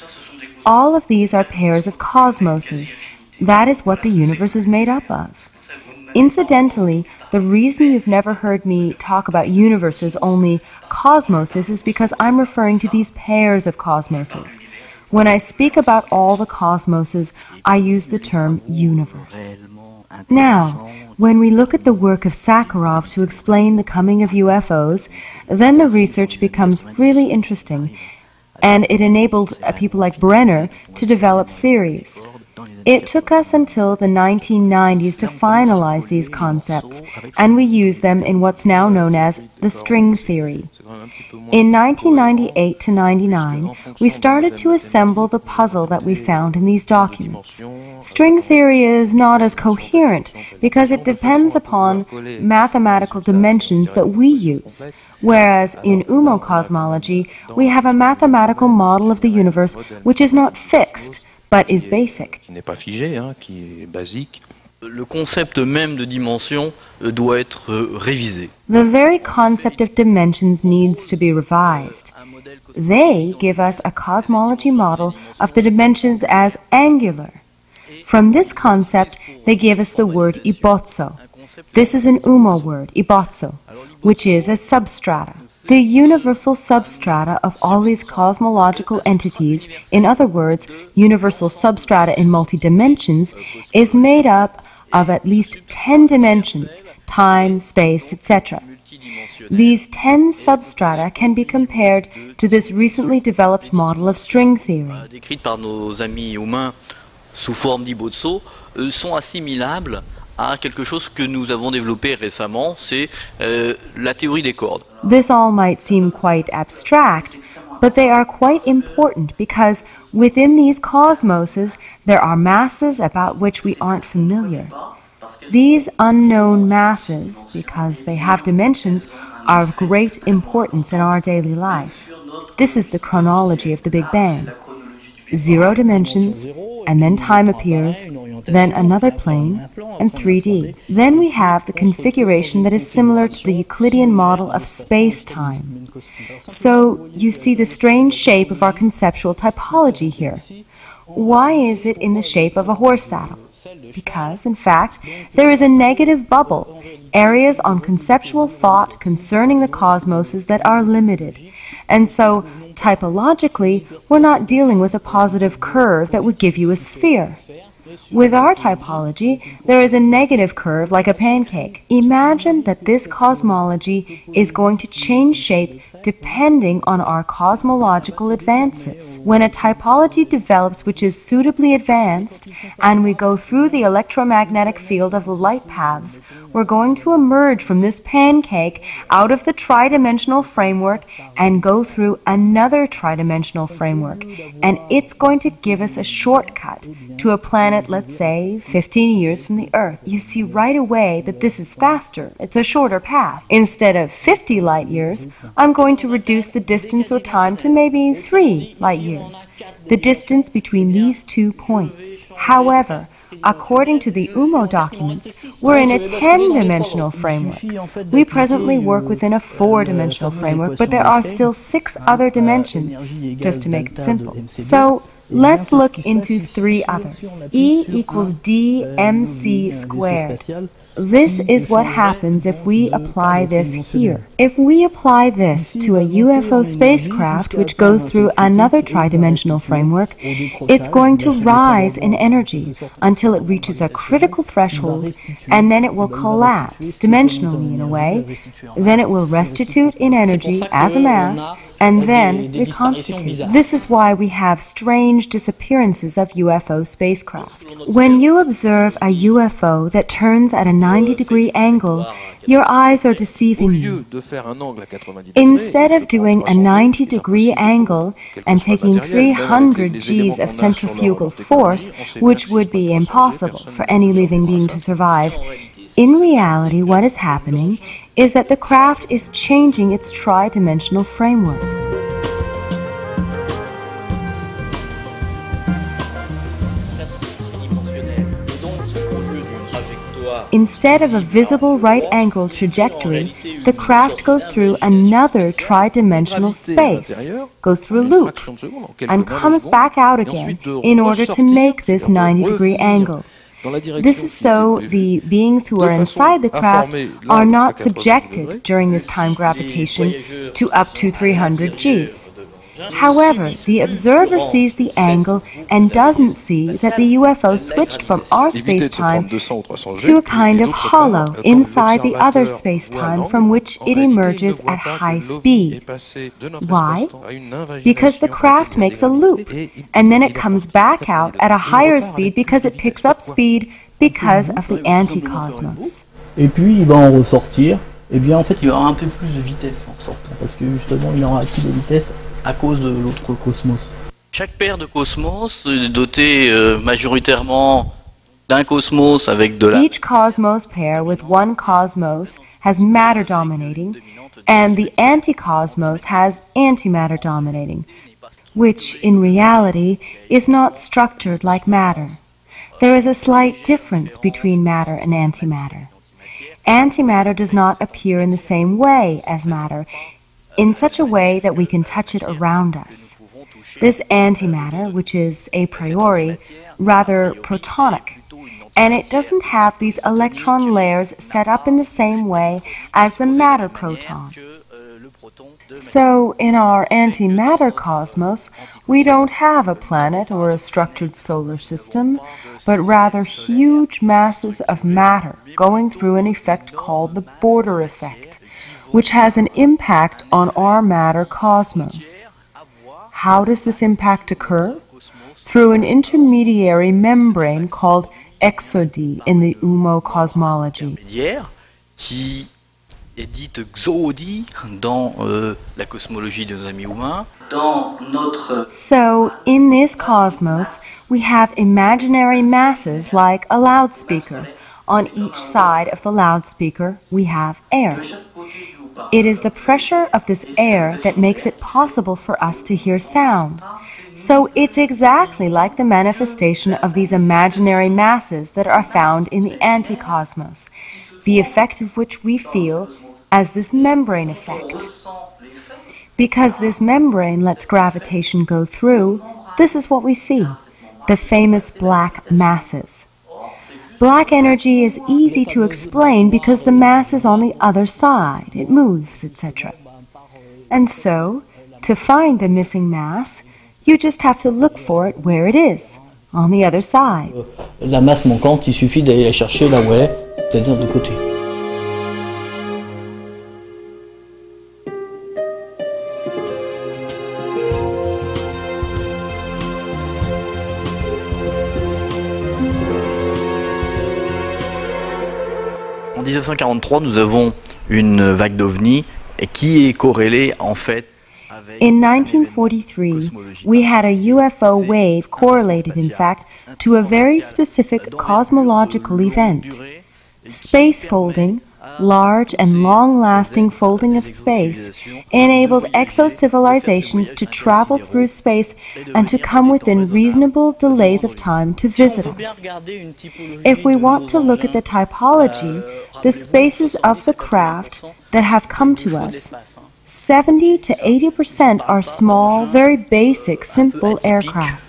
All of these are pairs of cosmoses. That is what the universe is made up of. Incidentally, the reason you've never heard me talk about universes, only cosmoses, is because I'm referring to these pairs of cosmoses. When I speak about all the cosmoses, I use the term universe. Now, when we look at the work of Sakharov to explain the coming of UFOs, then the research becomes really interesting, and it enabled people like Brenner to develop theories. It took us until the 1990s to finalize these concepts, and we use them in what's now known as the string theory. In 1998 to 99, we started to assemble the puzzle that we found in these documents. String theory is not as coherent because it depends upon mathematical dimensions that we use, whereas in UMMO cosmology, we have a mathematical model of the universe which is not fixed, but is basic. Qui n'est pas figé, qui est basique. Le concept même de dimension doit être révisé. The very concept of dimensions needs to be revised. They give us a cosmology model of the dimensions as angular. From this concept, they give us the word ibozzo. This is an UMMO word, ibozzo, which is a substrata. The universal substrata of all these cosmological entities, in other words, universal substrata in multi-dimensions, is made up of at least 10 dimensions, time, space, etc. These 10 substrata can be compared to this recently developed model of string theory. Décrites par nos amis humains sous forme d'ibotso sont assimilables à quelque chose que nous avons développé récemment, c'est la théorie des cordes. This all might seem quite abstract, but they are quite important because within these cosmoses there are masses about which we aren't familiar. These unknown masses, because they have dimensions, are of great importance in our daily life. This is the chronology of the Big Bang. 0 dimensions, and then time appears, then another plane, and 3D. Then we have the configuration that is similar to the Euclidean model of space-time. So you see the strange shape of our conceptual typology here. Why is it in the shape of a horse saddle? Because, in fact, there is a negative bubble, areas on conceptual thought concerning the cosmoses that are limited. And so, typologically, we're not dealing with a positive curve that would give you a sphere. With our typology, there is a negative curve like a pancake. Imagine that this cosmology is going to change shape depending on our cosmological advances. When a typology develops which is suitably advanced, and we go through the electromagnetic field of the light paths, we're going to emerge from this pancake out of the tridimensional framework and go through another tridimensional framework. And it's going to give us a shortcut to a planet, let's say, 15 years from the Earth. You see right away that this is faster. It's a shorter path. Instead of 50 light years, I'm going to reduce the distance or time to maybe 3 light years, the distance between these 2 points. However, according to the UMMO documents, we're in a 10-dimensional framework. We presently work within a 4-dimensional framework, but there are still 6 other dimensions, just to make it simple. So, let's look into 3 others. E equals dmc squared. This is what happens if we apply this here. If we apply this to a UFO spacecraft which goes through another tridimensional framework, it's going to rise in energy until it reaches a critical threshold, and then it will collapse dimensionally in a way. Then it will restitute in energy as a mass, and then reconstitute. This is why we have strange disappearances of UFO spacecraft. When you observe a UFO that turns at a 90-degree angle, your eyes are deceiving you. Instead of doing a 90-degree angle and taking 300 Gs of centrifugal force, which would be impossible for any living being to survive, in reality, what is happening is that the craft is changing its tri-dimensional framework. Instead of a visible right-angled trajectory, the craft goes through another tri-dimensional space, goes through a loop, and comes back out again in order to make this 90-degree angle. This is so the beings who are inside the craft are not subjected during this time gravitation to up to 300 Gs. However, the observer sees the angle and doesn't see that the UFO switched from our space-time to a kind of hollow inside the other space-time from which it emerges at high speed. Why? Because the craft makes a loop, and then it comes back out at a higher speed because it picks up speed because of the anticosmos. Et puis il va en ressortir. Eh bien en fait il aura un peu plus de vitesse en sortant, parce que justement il aura acquis de vitesse à cause de l'autre cosmos. Chaque paire de cosmos est dotée majoritairement d'un cosmos avec de la... Each cosmos pair with one cosmos has matter dominating, and the anticosmos has antimatter dominating, which in reality is not structured like matter. There is a slight difference between matter and antimatter. Antimatter does not appear in the same way as matter, in such a way that we can touch it around us. This antimatter, which is a priori rather protonic, and it doesn't have these electron layers set up in the same way as the matter proton. So, in our antimatter cosmos, we don't have a planet or a structured solar system, but rather huge masses of matter going through an effect called the border effect, which has an impact on our matter cosmos. How does this impact occur? Through an intermediary membrane called exody in the UMMO cosmology. Qui est dite xoodi dans la cosmologie de nos amis humains. So, in this cosmos, we have imaginary masses like a loudspeaker. On each side of the loudspeaker, we have air. It is the pressure of this air that makes it possible for us to hear sound. So it's exactly like the manifestation of these imaginary masses that are found in the anticosmos, the effect of which we feel as this membrane effect. Because this membrane lets gravitation go through, this is what we see, the famous black masses. Black energy is easy to explain because the mass is on the other side, it moves, etc. And so, to find the missing mass, you just have to look for it where it is, on the other side. La masse manquante, il suffit d'aller la chercher là où elle est, c'est-à-dire de côté. En 1943, nous avons une vague d'ovnis qui est corrélée en fait. In 1943, we had a UFO wave correlated, in fact, to a very specific cosmological event. Space folding, large and long-lasting folding of space, enabled exo-civilizations to travel through space and to come within reasonable delays of time to visit us. If we want to look at the typology, the spaces of the craft that have come to us, 70 to 80% are small, very basic, simple aircraft.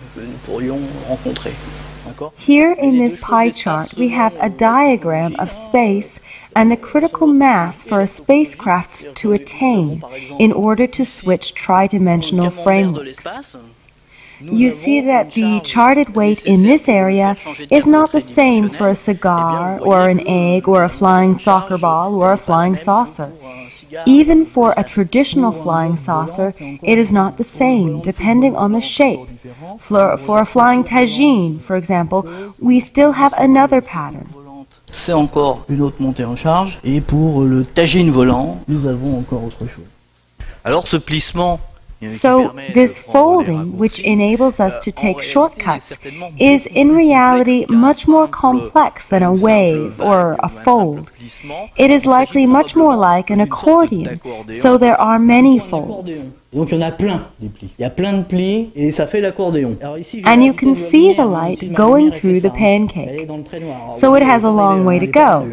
Here in this pie chart, we have a diagram of space and the critical mass for a spacecraft to attain in order to switch tridimensional frameworks. You see that the charted weight in this area is not the same for a cigar, or an egg, or a flying soccer ball, or a flying saucer. Even for a traditional flying saucer, it is not the same, depending on the shape. For a flying tagine, for example, we still have another pattern. C'est encore une autre montée en charge, et pour le tagine volant, nous avons encore autre chose. Alors ce plissement So, this folding, which enables us to take shortcuts, is in reality much more complex than a wave or a fold. It is likely much more like an accordion, so there are many folds. Donc il y en a plein des plis. Il y a plein de plis et ça fait l'accordéon. And you can see the light going through the pancake. So it has a long way to go.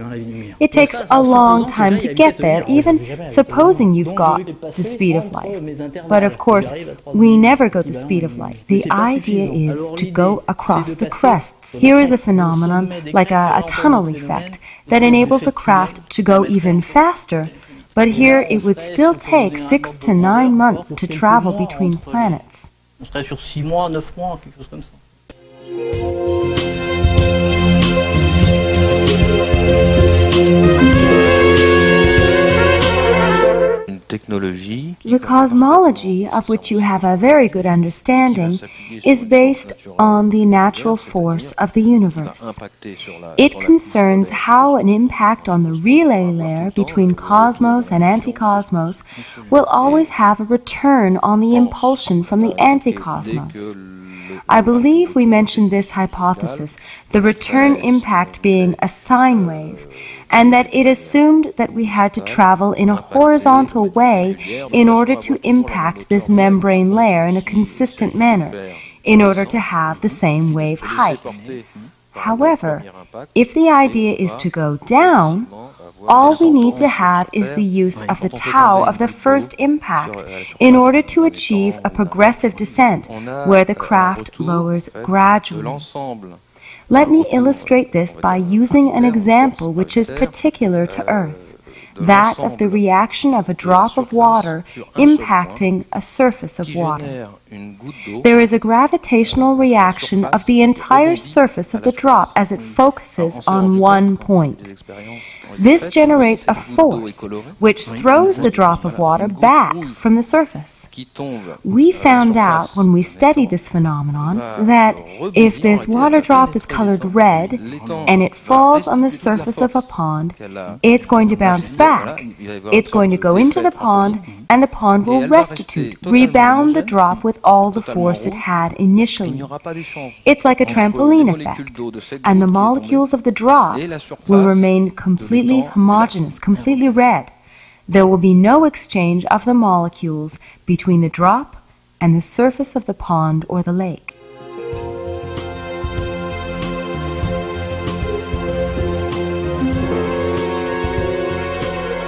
It takes a long time to get there, even supposing you've got the speed of light. But of course, we never go the speed of light. The idea is to go across the crests. Here is a phenomenon like a tunnel effect that enables a craft to go even faster. But here it would still take 6 to 9 months to travel between planets. On serait sur 6 mois, 9 mois, quelque chose comme ça. The cosmology, of which you have a very good understanding, is based on the natural force of the universe. It concerns how an impact on the relay layer between cosmos and anticosmos will always have a return on the impulsion from the anticosmos. I believe we mentioned this hypothesis, the return impact being a sine wave, and that it assumed that we had to travel in a horizontal way in order to impact this membrane layer in a consistent manner, in order to have the same wave height. However, if the idea is to go down, all we need to have is the use of the tau of the first impact in order to achieve a progressive descent where the craft lowers gradually. Let me illustrate this by using an example which is particular to Earth. that of the reaction of a drop of water impacting a surface of water. There is a gravitational reaction of the entire surface of the drop as it focuses on one point. This generates a force which throws the drop of water back from the surface. We found out when we studied this phenomenon that if this water drop is colored red and it falls on the surface of a pond, it's going to bounce back. It's going to go into the pond, and the pond will restitute, rebound the drop with all the force it had initially. It's like a trampoline effect, and the molecules of the drop will remain completely homogeneous, completely red. There will be no exchange of the molecules between the drop and the surface of the pond or the lake.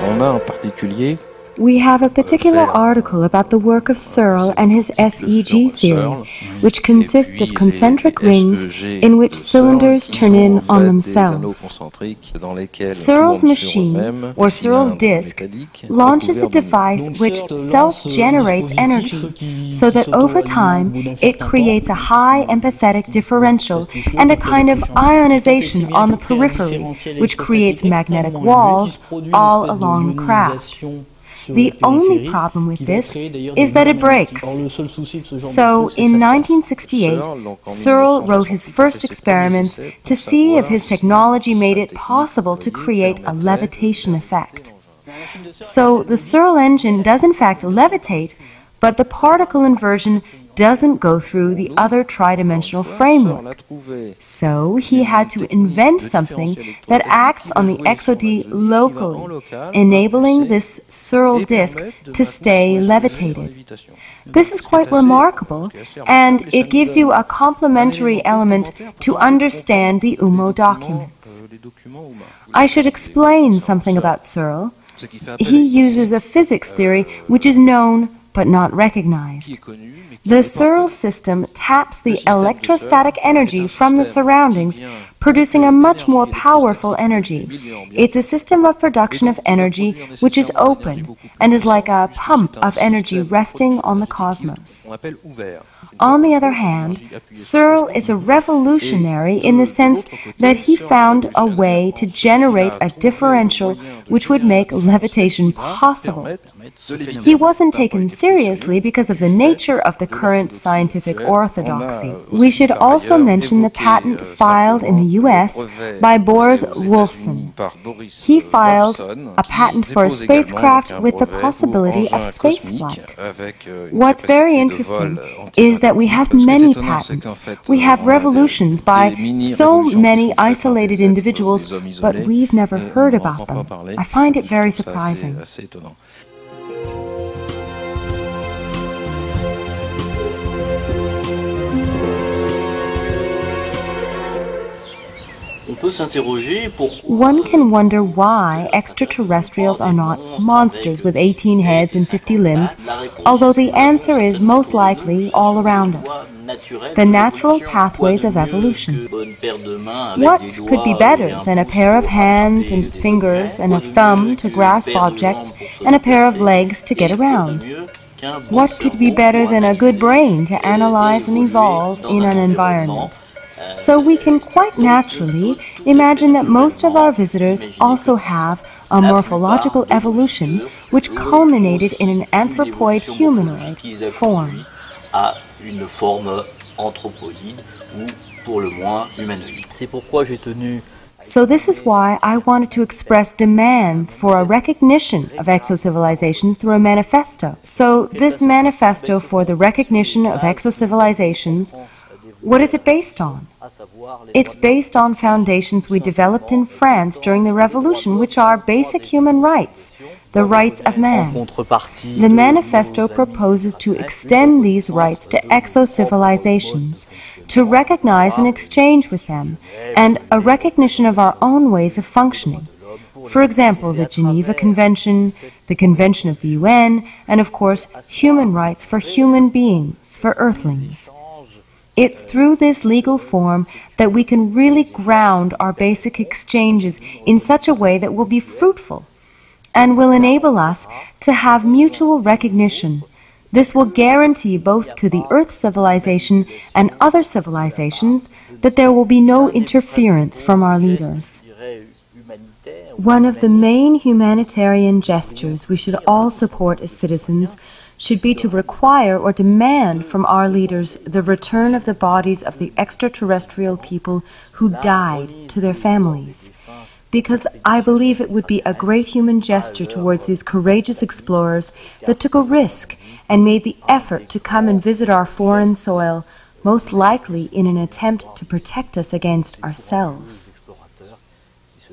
On a en particulier We have a particular article about the work of Searle and his SEG theory, which consists of concentric rings in which cylinders turn in on themselves. Searle's machine, or Searle's disk, launches a device which self-generates energy, so that over time it creates a high empathetic differential and a kind of ionization on the periphery, which creates magnetic walls all along the craft. The only problem with this is that it breaks. So, in 1968, Searle wrote his first experiments to see if his technology made it possible to create a levitation effect. So, the Searle engine does in fact levitate, but the particle inversion doesn't go through the other tridimensional framework. So he had to invent something that acts on the XOD locally, enabling this Searle disk to stay levitated. This is quite remarkable, and it gives you a complementary element to understand the UMMO documents. I should explain something about Searle. He uses a physics theory which is known but not recognized. The Searle system taps the electrostatic energy from the surroundings, producing a much more powerful energy. It's a system of production of energy which is open and is like a pump of energy resting on the cosmos. On the other hand, Searle is a revolutionary in the sense that he found a way to generate a differential which would make levitation possible. He wasn't taken seriously because of the nature of the current scientific orthodoxy. We should also mention the patent filed in the US by Boris Wolfson. He filed a patent for a spacecraft with the possibility of spaceflight. What's very interesting is that we have many patents. We have revolutions by so many isolated individuals, but we've never heard about them. I find it very surprising. One can wonder why extraterrestrials are not monsters with 18 heads and 50 limbs, although the answer is most likely all around us. The natural pathways of evolution. What could be better than a pair of hands and fingers and a thumb to grasp objects and a pair of legs to get around? What could be better than a good brain to analyze and evolve in an environment? So we can quite naturally imagine that most of our visitors also have a morphological evolution which culminated in an anthropoid humanoid form. So this is why I wanted to express demands for a recognition of exocivilizations through a manifesto. So this manifesto for the recognition of exocivilizations, what is it based on? It's based on foundations we developed in France during the Revolution, which are basic human rights, the rights of man. The manifesto proposes to extend these rights to exocivilizations, to recognize and exchange with them, and a recognition of our own ways of functioning. For example, the Geneva Convention, the Convention of the UN, and of course, human rights for human beings, for earthlings. It's through this legal form that we can really ground our basic exchanges in such a way that will be fruitful. and will enable us to have mutual recognition. This will guarantee both to the Earth civilization and other civilizations that there will be no interference from our leaders. One of the main humanitarian gestures we should all support as citizens should be to require or demand from our leaders the return of the bodies of the extraterrestrial people who died to their families. Because I believe it would be a great human gesture towards these courageous explorers that took a risk and made the effort to come and visit our foreign soil, most likely in an attempt to protect us against ourselves.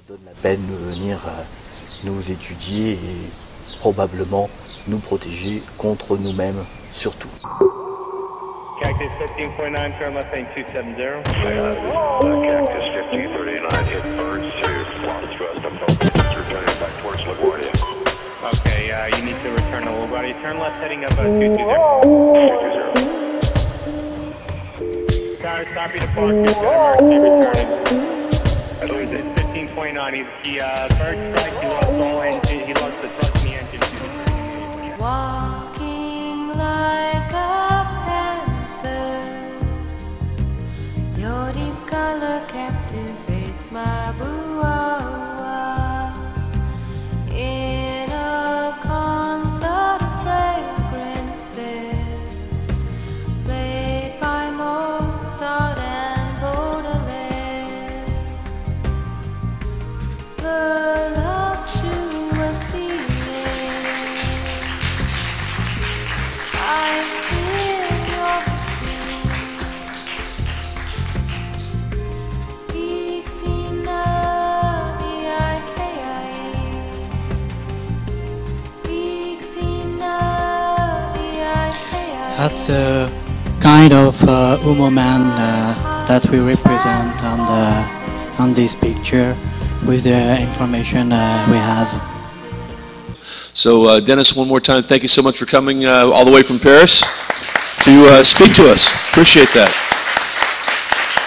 Donne la peine de venir nous étudier et probablement nous protéger contre nous-mêmes surtout. Cactus 15.9, turn left lane 270. Cactus 1539, hit birds to Los West, I'm returning back towards LaGuardia. Okay, you need to return to LaGuardia. Turn left heading up 220. 220. Tower, stop you to park, returning. Who is it? 15.9, he bird strike, he lost all engine, he lost the thrust in the engine. Walking like a panther, your deep color captivates my brouhaha. In a concert of fragrances, played by Mozart and Baudelaire, the luxurious feeling, I feel your That's the kind of UMMO man that we represent on this picture with the information we have. So Dennis, one more time, thank you so much for coming all the way from Paris to speak to us. Appreciate that.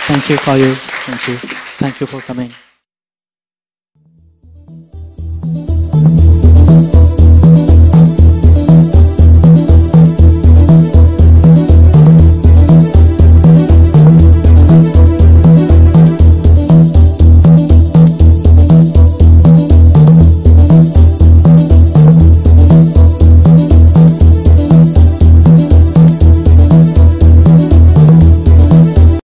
Thank you for you. Thank you. Thank you for coming.